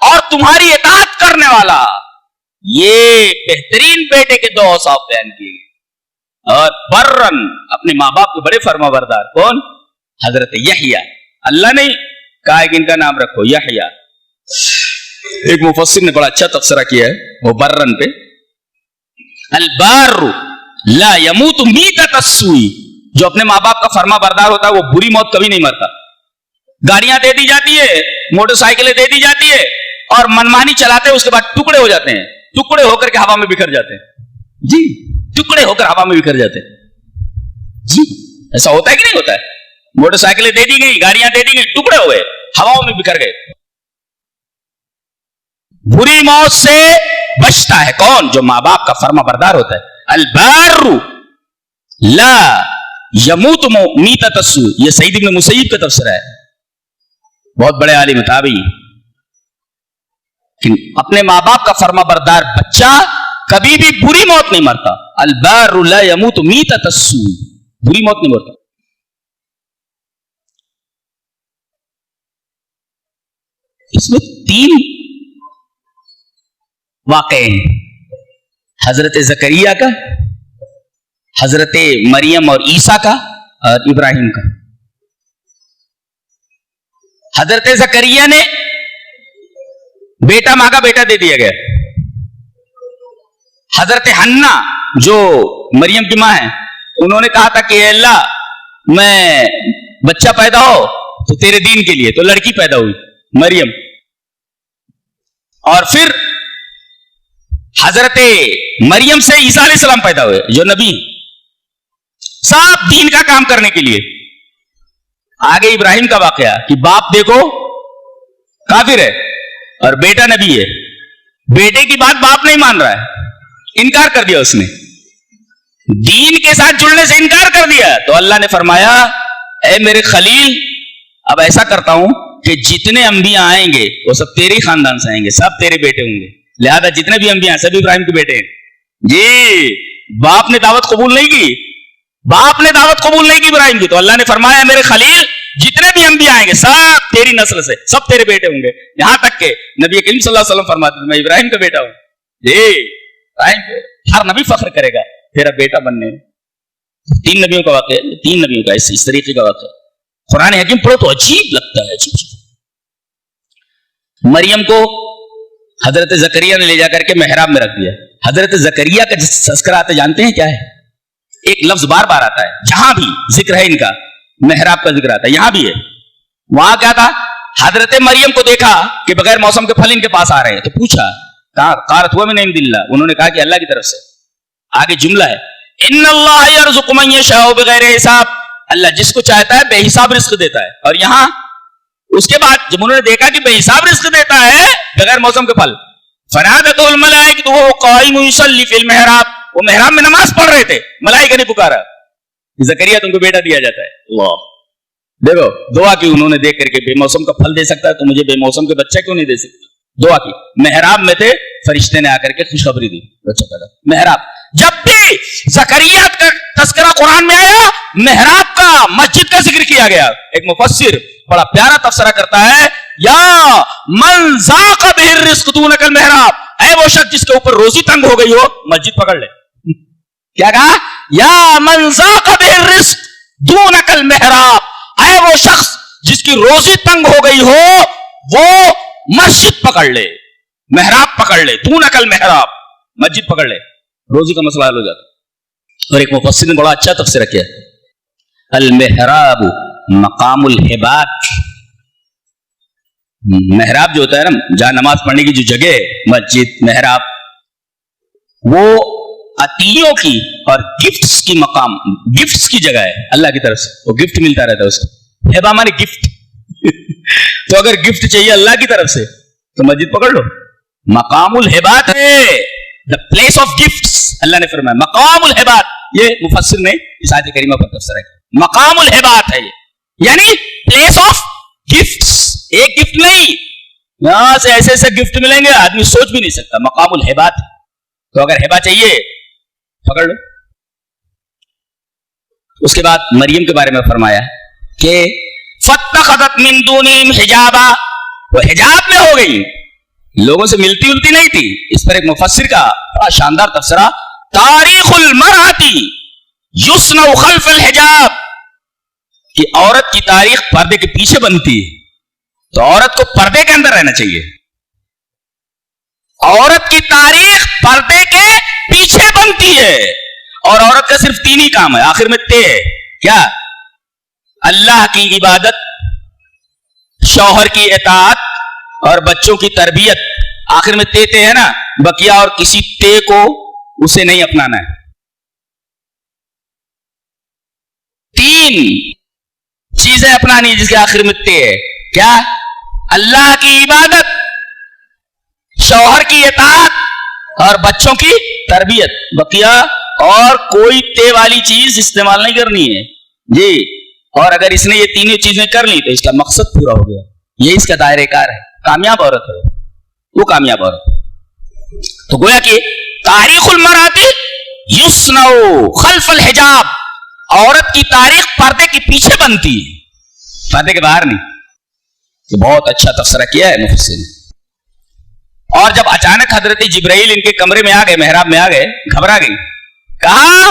اور تمہاری اطاعت کرنے والا، یہ بہترین بیٹے کے دو اوصاف بیان کیے گئے. اور برن، اپنے ماں باپ کے بڑے فرما بردار. کون؟ حضرت یحییٰ. اللہ نے کہا کہ ان کا نام رکھو یحییٰ. ایک مفسر نے بڑا اچھا تبصرہ کیا ہے وہ برن پہ. البار لا يموت میتۃ السوء، جو اپنے ماں باپ کا فرما بردار ہوتا ہے وہ بری موت کبھی نہیں مرتا. گاڑیاں دے دی جاتی ہے، موٹر سائیکلیں دے دی جاتی ہے اور منمانی چلاتے ہیں، اس کے بعد ٹکڑے ہو جاتے ہیں، ٹکڑے ہو کر کے ہوا میں بکھر جاتے ہیں. جی ٹکڑے ہو کر ہوا میں بکھر جاتے ہیں. جی ایسا ہوتا ہے کہ نہیں ہوتا ہے؟ موٹر سائیکلیں دے دی گئی، گاڑیاں دے دی گئی، ٹکڑے ہوئے، ہواؤں میں بکھر گئے. بری موت سے بچتا ہے کون؟ جو ماں باپ کا فرما بردار ہوتا ہے. البار لا یموت میتۃ السوء، یہ سعید ابن مسیب کا تفسیر ہے، بہت بڑے عالم تابعی. اپنے ماں باپ کا فرما بردار بچہ کبھی بھی بری موت نہیں مرتا. البار لا یموت میتۃ السوء، بری موت نہیں مرتا. اس میں تین واقعے ہیں، حضرت زکریا کا، حضرت مریم اور عیسیٰ کا اور ابراہیم کا. حضرت زکریا نے بیٹا ماں کا بیٹا دے دیا گیا. حضرت حنا جو مریم کی ماں ہے انہوں نے کہا تھا کہ اے اللہ میں بچہ پیدا ہو تو تیرے دین کے لیے, تو لڑکی پیدا ہوئی مریم. اور پھر حضرت مریم سے عیسیٰ علیہ السلام پیدا ہوئے جو نبی, سب دین کا کام کرنے کے لیے. آگے ابراہیم کا واقعہ کہ باپ دیکھو کافر ہے اور بیٹا نبی ہے, بیٹے کی بات باپ نہیں مان رہا ہے, انکار کر دیا اس نے, دین کے ساتھ جڑنے سے انکار کر دیا. تو اللہ نے فرمایا اے میرے خلیل اب ایسا کرتا ہوں کہ جتنے انبیاء آئیں گے وہ سب تیرے ہی خاندان سے آئیں گے, سب تیرے بیٹے ہوں گے, لہذا جتنے بھی انبیاء ہیں سب ابراہیم کے بیٹے ہیں. جی باپ نے دعوت قبول نہیں کی, باپ نے دعوت قبول نہیں کی ابراہیم کی, تو اللہ نے فرمایا میرے خلیل جتنے بھی انبیاء آئیں گے سب تیری نسل سے, سب تیرے بیٹے ہوں گے. یہاں تک کہ نبی کریم صلی اللہ علیہ وسلم فرماتے ہیں میں ابراہیم کا بیٹا ہوں. جی ہر نبی فخر کرے گا تیرا بیٹا بننے. 3 نبیوں کا واقعہ, 3 نبیوں کا اس طریقے کا واقعہ. قرآن حکیم پڑھو تو عجیب لگتا ہے. عجیب. مریم کو حضرت زکریا نے لے جا کر کے محراب میں رکھ دیا. حضرت زکریا کا جس تذکرہ آتا جانتے ہیں کیا ہے؟ ایک لفظ بار بار آتا ہے جہاں بھی ذکر ہے ان کا, محراب کا ذکر آتا ہے, یہاں بھی ہے. وہاں کیا تھا, حضرت مریم کو دیکھا کہ بغیر موسم کے پھل ان کے پاس آ رہے ہیں, تو پوچھا قالت ہوا من عند اللہ, انہوں نے کہا کہ اللہ کی طرف سے. آگے جملہ ہے ان اللہ یرزق من یشاء بغیر حساب, اللہ جس کو چاہتا ہے بے حساب رزق دیتا ہے. اور یہاں اس کے بعد جب انہوں نے دیکھا کہ بے حساب رزق دیتا ہے بغیر موسم کے پھل, فنادته الملائکۃ وهو قائم یصلی فی المحراب, وہ محراب میں نماز پڑھ رہے تھے, ملائکہ نے پکارا زکریا تم کو بیٹا دیا جاتا ہے. اللہ دیکھو دعا کی انہوں نے دیکھ کر کے بے موسم کا پھل دے سکتا ہے تو مجھے بے موسم کے بچہ کیوں نہیں دے سکتا. دعا کی, محراب میں تھے, فرشتے نے آ کر کے خوشخبری دی بچہ پیدا. محراب جب بھی زکریا کا تذکرہ قرآن میں آیا محراب کا, مسجد کا ذکر کیا گیا. ایک مفسر بڑا پیارا تفسیرہ کرتا ہے یا من ذاق به الرزق دونک المحراب, اے وہ شخص جس کے اوپر روزی تنگ ہو گئی ہو مسجد پکڑ لے. کیا کہا, یا من ذاق به الرزق دونک المحراب, اے وہ شخص جس کی روزی تنگ ہو گئی ہو وہ مسجد پکڑ لے, محراب پکڑ لے. دونک المحراب, مسجد پکڑ لے, روزی کا مسئلہ حل ہو جاتا. اور ایک مفسر نے بڑا اچھا تفسیر کیا, المحراب مقام الہبات. محراب جو ہوتا ہے نا جہاں نماز پڑھنے کی جو جگہ ہے, مسجد محراب, وہ عطیوں کی اور گفٹس کی مقام, گفٹس کی جگہ ہے اللہ کی طرف سے, وہ گفٹ ملتا رہتا ہے اس کو. ہبا مانے گفٹ. تو اگر گفٹ چاہیے اللہ کی طرف سے تو مسجد پکڑ لو, مقام الہبات ہے, the place of gifts. اللہ نے فرمایا مقام الہبات, یہ مفسر نے اس آیت کریمہ پر تفسیر ہے, مقام الہبات ہے یہ, یعنی place of gifts. ایک گفٹ نہیں, یہاں سے ایسے ایسے گفٹ ملیں گے آدمی سوچ بھی نہیں سکتا. مقام الہبات. تو اگر ہبا چاہیے پکڑ لو. اس کے بعد مریم کے بارے میں فرمایا کہ فاتخذت من دونہم حجابا, وہ حجاب میں ہو گئی, لوگوں سے ملتی التی نہیں تھی. اس پر ایک مفسر کا بڑا شاندار تفسیرہ, تاریخ المرأتی یصنع خلف الحجاب, کہ عورت کی تاریخ پردے کے پیچھے بنتی ہے, تو عورت کو پردے کے اندر رہنا چاہیے. عورت کی تاریخ پردے کے پیچھے بنتی ہے, اور عورت کا صرف 3 ہی کام ہے آخر میں تے ہے. کیا, اللہ کی عبادت, شوہر کی اطاعت اور بچوں کی تربیت. آخر میں تے ہے نا, بقیہ اور کسی تے کو اسے نہیں اپنانا ہے. 3 چیزیں اپنانی جس کے آخر میں تے ہے. کیا, اللہ کی عبادت, شوہر کی اطاعت اور بچوں کی تربیت. بقیہ اور کوئی تے والی چیز استعمال نہیں کرنی ہے جی. اور اگر اس نے یہ 3 چیزیں کر لی تو اس کا مقصد پورا ہو گیا. یہ اس کا دائرہ کار ہے. کامیاب عورت ہے وہ, کامیاب عورت. تو گویا کہ تاریخ المراتی یصنع خلف الحجاب, عورت کی تاریخ پردے کے پیچھے بنتی ہے, پردے کے باہر نہیں. تو بہت اچھا تفسیرہ کیا ہے مفسر نے. اور جب اچانک حضرت جبرائیل ان کے کمرے میں آ گئے, محراب میں آ گئے, گھبرا گئی, کہا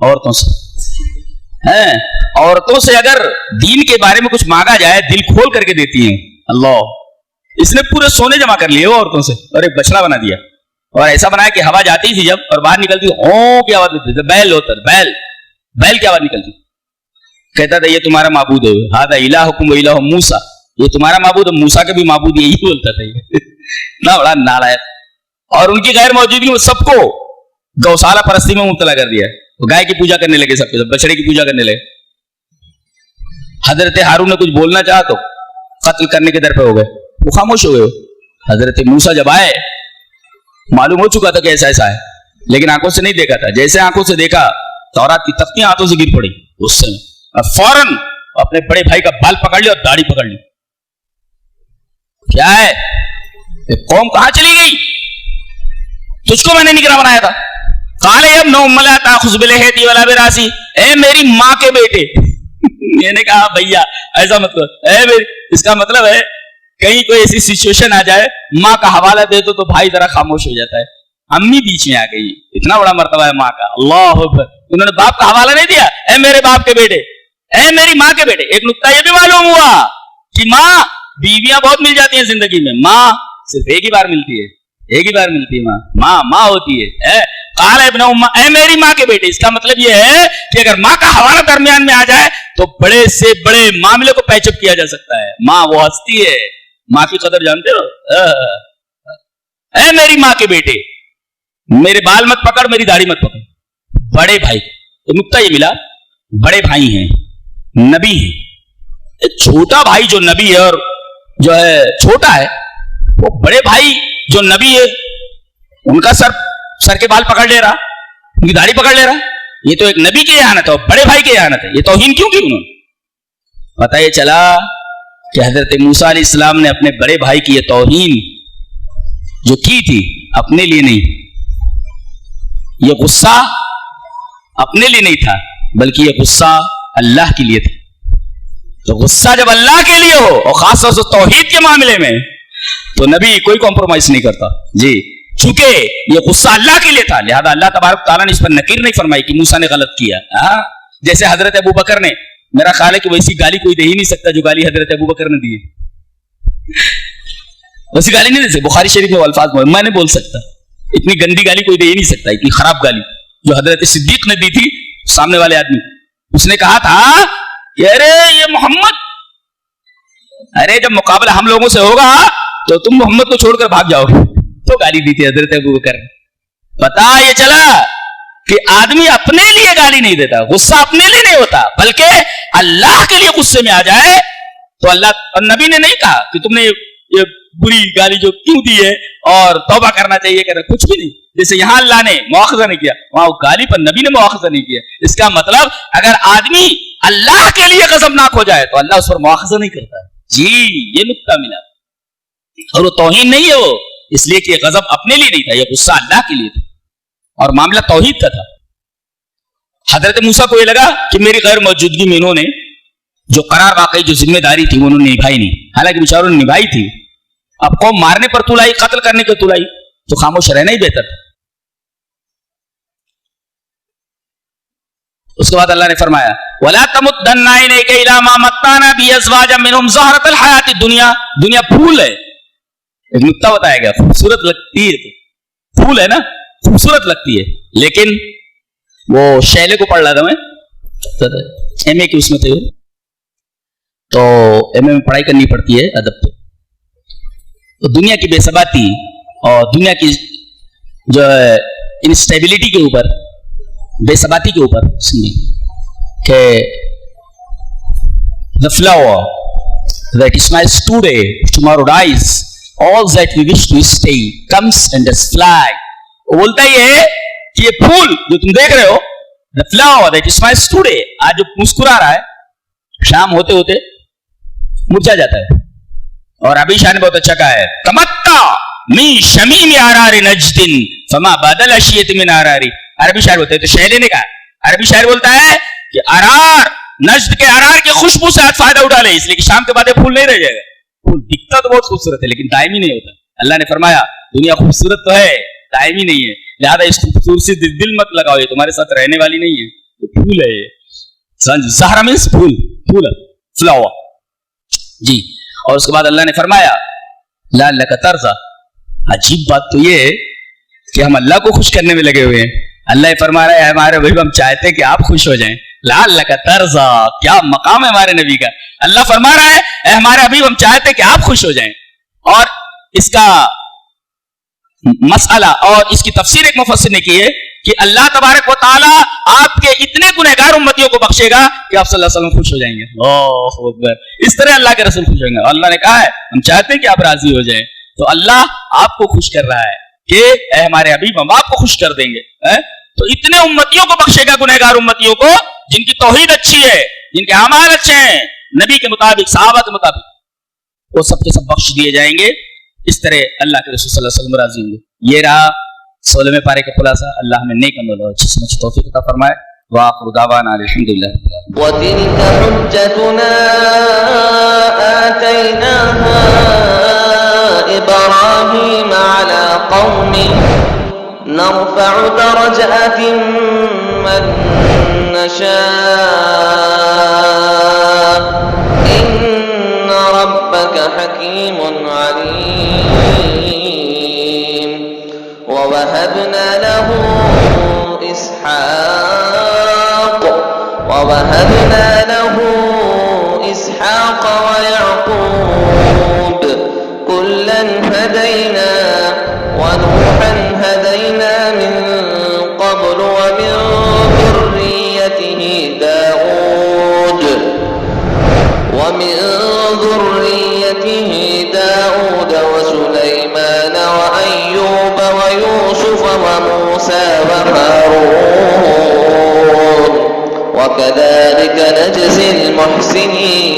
عورتوں سے ہیں. عورتوں سے اگر دین کے بارے میں کچھ مانگا جائے دل کھول کر کے دیتی ہیں. اللہ, اس نے پورے سونے جمع کر لیے وہ عورتوں سے اور ایک بچڑا بنا دیا, اور ایسا بنایا کہ ہوا جاتی تھی جب اور باہر نکلتی ہوں کی آواز دیتی تھی. بیل ہوتا تھا, بیل کی آواز نکلتی. کہتا تھا یہ تمہارا معبود ہے, ہذا الہکم و الہ موسیٰ, یہ تمہارا معبود ہے, موسیٰ کا بھی معبود یہی بولتا تھا. نہ بڑا نالائق. اور ان کی غیر موجودگی میں سب کو گوشالہ پرستی میں مبتلا کر دیا. گائے کی پوجا کرنے لگے, سب کے سب بچڑے کی پوجا کرنے لگے. حضرت ہارون نے کچھ بولنا چاہا تو قتل کرنے کے در پہ ہو گئے, وہ خاموش ہو گئے. حضرت موسیٰ جب آئے معلوم ہو چکا تھا کہ ایسا ایسا ہے, لیکن آنکھوں سے نہیں دیکھا تھا. جیسے آنکھوں سے دیکھا تورات کی تختیاں ہاتھوں سے گر پڑی اس سے, اور فوراً اپنے بڑے بھائی کا بال پکڑ لیا اور داڑھی پکڑ لی. کیا ہے قوم کہاں چلی گئی, تجھ کو میں نے نگراں بنایا تھا. قال یا ابن ام لا تاخذ بلحیتی ولا براسی, اے میری ماں کے بیٹے. میں نے کہا بھیا ایسا مت کر, اے میری, اس کا مطلب ہے کہیں کوئی ایسی سچویشن آ جائے ماں کا حوالہ دے تو بھائی ذرا خاموش ہو جاتا ہے. امی بیچ میں آ گئی, اتنا بڑا مرتبہ ہے ماں کا. اللہ اکبر. انہوں نے باپ کا حوالہ نہیں دیا, اے میرے باپ کے بیٹے, اے میری ماں کے بیٹے. ایک نقطہ یہ بھی معلوم ہوا کہ ماں, بیویاں بہت مل جاتی ہیں زندگی میں, ماں صرف ایک ہی بار ملتی ہے, ایک ہی بار ملتی ہے ماں. ماں ہوتی ہے. قال ابن ام, اے میری ماں کے بیٹے. اس کا مطلب یہ ہے کہ اگر ماں کا حوالہ درمیان میں آ جائے تو بڑے سے بڑے معاملے کو پیچ اپ کیا جا سکتا ہے. ماں وہ ہستی ہے, ماں کی قدر جانتے ہو. اے میری ماں کے بیٹے, میرے بال مت پکڑ, میری داڑھی مت پکڑ. بڑے بھائی, تو نقطہ یہ ملا, بڑے بھائی ہیں, نبی ہیں. ایک چھوٹا بھائی جو نبی ہے اور جو ہے چھوٹا ہے, وہ بڑے بھائی جو نبی ہے ان کا سر کے بال پکڑ لے رہا, ان کی داڑھی پکڑ لے رہا. یہ تو ایک نبی کی اہانت ہے اور بڑے بھائی کی اہانت ہے. یہ توہین کیوں کی انہوں نے؟ پتہ یہ چلا کہ حضرت موسیٰ علیہ السلام نے اپنے بڑے بھائی کی یہ توہین جو کی تھی اپنے لیے نہیں, یہ غصہ اپنے لیے نہیں تھا بلکہ یہ غصہ اللہ کے لیے تھا. تو غصہ جب اللہ کے لیے ہو اور خاص طور سے توحید کے معاملے میں, تو نبی کوئی کمپرومائز نہیں کرتا. جی, چونکہ یہ غصہ اللہ کے لیے تھا لہذا اللہ تبارک تعالیٰ نے اس پر نکیر نہیں فرمائی کہ موسیٰ نے غلط کیا. جیسے حضرت ابو بکر نے, میرا خیال ہے کہ ویسی گالی کوئی دے ہی نہیں سکتا جو گالی حضرت ابو بکر نے دی. ویسی گالی نہیں دے سکتے. بخاری شریف میں الفاظ میں نہیں بول سکتا, اتنی گندی گالی کوئی دے ہی نہیں سکتا, اتنی خراب گالی جو حضرت صدیق نے دی تھی سامنے والے آدمی. اس نے کہا تھا کہ ارے یہ محمد, ارے جب مقابلہ ہم لوگوں سے ہوگا تو تم محمد کو چھوڑ کر بھاگ جاؤ گے. تو گالی دی تھی حضرت ابو بکر نے. پتا یہ چلا کہ آدمی اپنے لیے گالی نہیں دیتا, غصہ اپنے لیے نہیں ہوتا بلکہ اللہ کے لیے غصے میں آ جائے تو اللہ, اور نبی نے نہیں کہا کہ تم نے یہ بری گالی جو کیوں دی ہے اور توبہ کرنا چاہیے, کچھ بھی نہیں. جیسے یہاں اللہ نے مواخذہ نہیں کیا, وہاں گالی پر نبی نے مواخذہ نہیں کیا. اس کا مطلب اگر آدمی اللہ کے لیے غضبناک ہو جائے تو اللہ اس پر مواخذہ نہیں کرتا. جی, یہ نقطہ ملا. اور وہ توہین نہیں ہے, وہ اس لیے کہ غضب اپنے لیے نہیں تھا, یہ غصہ اللہ کے لیے تھا اور معاملہ توحید کا تھا. حضرت موسیٰ کو یہ لگا کہ میری غیر موجودگی میں انہوں نے جو قرار واقعی جو ذمہ داری تھی وہ انہوں نے نبھائی نہیں, حالانکہ بیچاروں نے نبھائی تھی. اب قوم مارنے پر تلائی, قتل کرنے کے تلائی, تو خاموش رہنا ہی بہتر تھا. اس کے بعد اللہ نے فرمایا وَلَا تَمُدَّنَّ عَيْنَيْكَ إِلَىٰ مَا مَتَّعْنَا بِهِ أَزْوَاجًا مِّنْهُمْ زَهْرَةَ الْحَيَاةِ الدُّنْيَا. دنیا پھول ہے, ایک نقطہ بتایا گیا, خوبصورت لگتی ہے, پھول ہے نا, خوبصورت لگتی ہے, لیکن وہ شیلے کو پڑھ رہا تھا میں, ایم اے کی اس میں تھے, تو ایم اے میں پڑھائی کرنی پڑتی ہے ادب. تو دنیا کی بے ثباتی اور دنیا کی جو انسٹیبلٹی کے اوپر, بے ثباتی کے اوپر کہ the flower that smiles today tomorrow dies, all that we wish to stay comes and does fly. وہ بولتا یہ ہے کہ یہ پھول جو تم دیکھ رہے ہو, the flower that smiles today, آج جو مسکرا رہا ہے شام ہوتے ہوتے مرجھا جاتا ہے. اور ابھی شاہ نے بہت اچھا کہا ہے, تمتا من شمیم آرار نجد فما بدل اشیت من آراری. عربی شاعر بولتے ہیں, تو شہرے نے کہا, عربی شاعر بولتا ہے کہ آرار, نجد کے آرار کی خوشبو سے آج فائدہ اٹھا لے, اس لیے کہ شام کے بعد پھول نہیں رہ جائے گا. پھول دکھتا تو بہت خوبصورت ہے لیکن دائمی نہیں ہوتا. اللہ نے فرمایا دنیا خوبصورت تو ہے, دائمی نہیں ہے, لہذا اس خوبصورتی سے دل مت لگاؤ, یہ تمہارے ساتھ رہنے والی نہیں ہے. پھول ہے یہ، زہرہ مینس پھول، پھول فلاور جی. اور اس کے بعد اللہ نے فرمایا لعلک ترضی. عجیب بات تو یہ ہے کہ ہم اللہ کو خوش کرنے میں لگے ہوئے ہیں. اللہ فرما رہا ہے ہمارے بھائی ہم چاہتے ہیں کہ آپ خوش ہو جائیں. لعلک ترضی، کیا مقام ہے ہمارے نبی کا. اللہ فرما رہا ہے اے ہمارے حبیب ہم چاہتے ہیں کہ آپ خوش ہو جائیں. اور اس کا مسئلہ اور اس کی تفسیر ایک مفسر نے کی ہے کہ اللہ تبارک و تعالی آپ کے اتنے گنہگار امتیوں کو بخشے گا کہ آپ صلی اللہ علیہ وسلم خوش ہو جائیں گے. اللہ اکبر. اس طرح اللہ کے رسول خوش ہوں گے. اللہ نے کہا ہے ہم چاہتے ہیں کہ آپ راضی ہو جائیں. تو اللہ آپ کو خوش کر رہا ہے کہ اے ہمارے حبیب ہم آپ کو خوش کر دیں گے. تو اتنے امتیوں کو بخشے گا، گنہگار امتیوں کو جن کی توحید اچھی ہے، جن کے اعمال اچھے ہیں نبی کے مطابق، صحابہ کے مطابق، وہ سب کے سب بخش دیے جائیں گے. اس طرح اللہ کے رسول صلی اللہ علیہ وسلم راضی ہوں گے. یہ رہا 16ویں پارے کا خلاصہ. اللہ ہمیں نیک عمل اور اچھی سمجھ توفیق عطا فرمائے. وآخر دعوانا الحمدللہ.
وتلك حجتنا آتيناها إبراهيم على قومه نرفع درجات من نشاء إن ربك حكيم عليم. ووهبنا له إسحاق ويعقوب كلا هدينا ونوحا هدينا من قبل ومن ذريته داود وسليمان وأيوب ويوسف وموسى وهارون وكذلك نجزي المحسنين.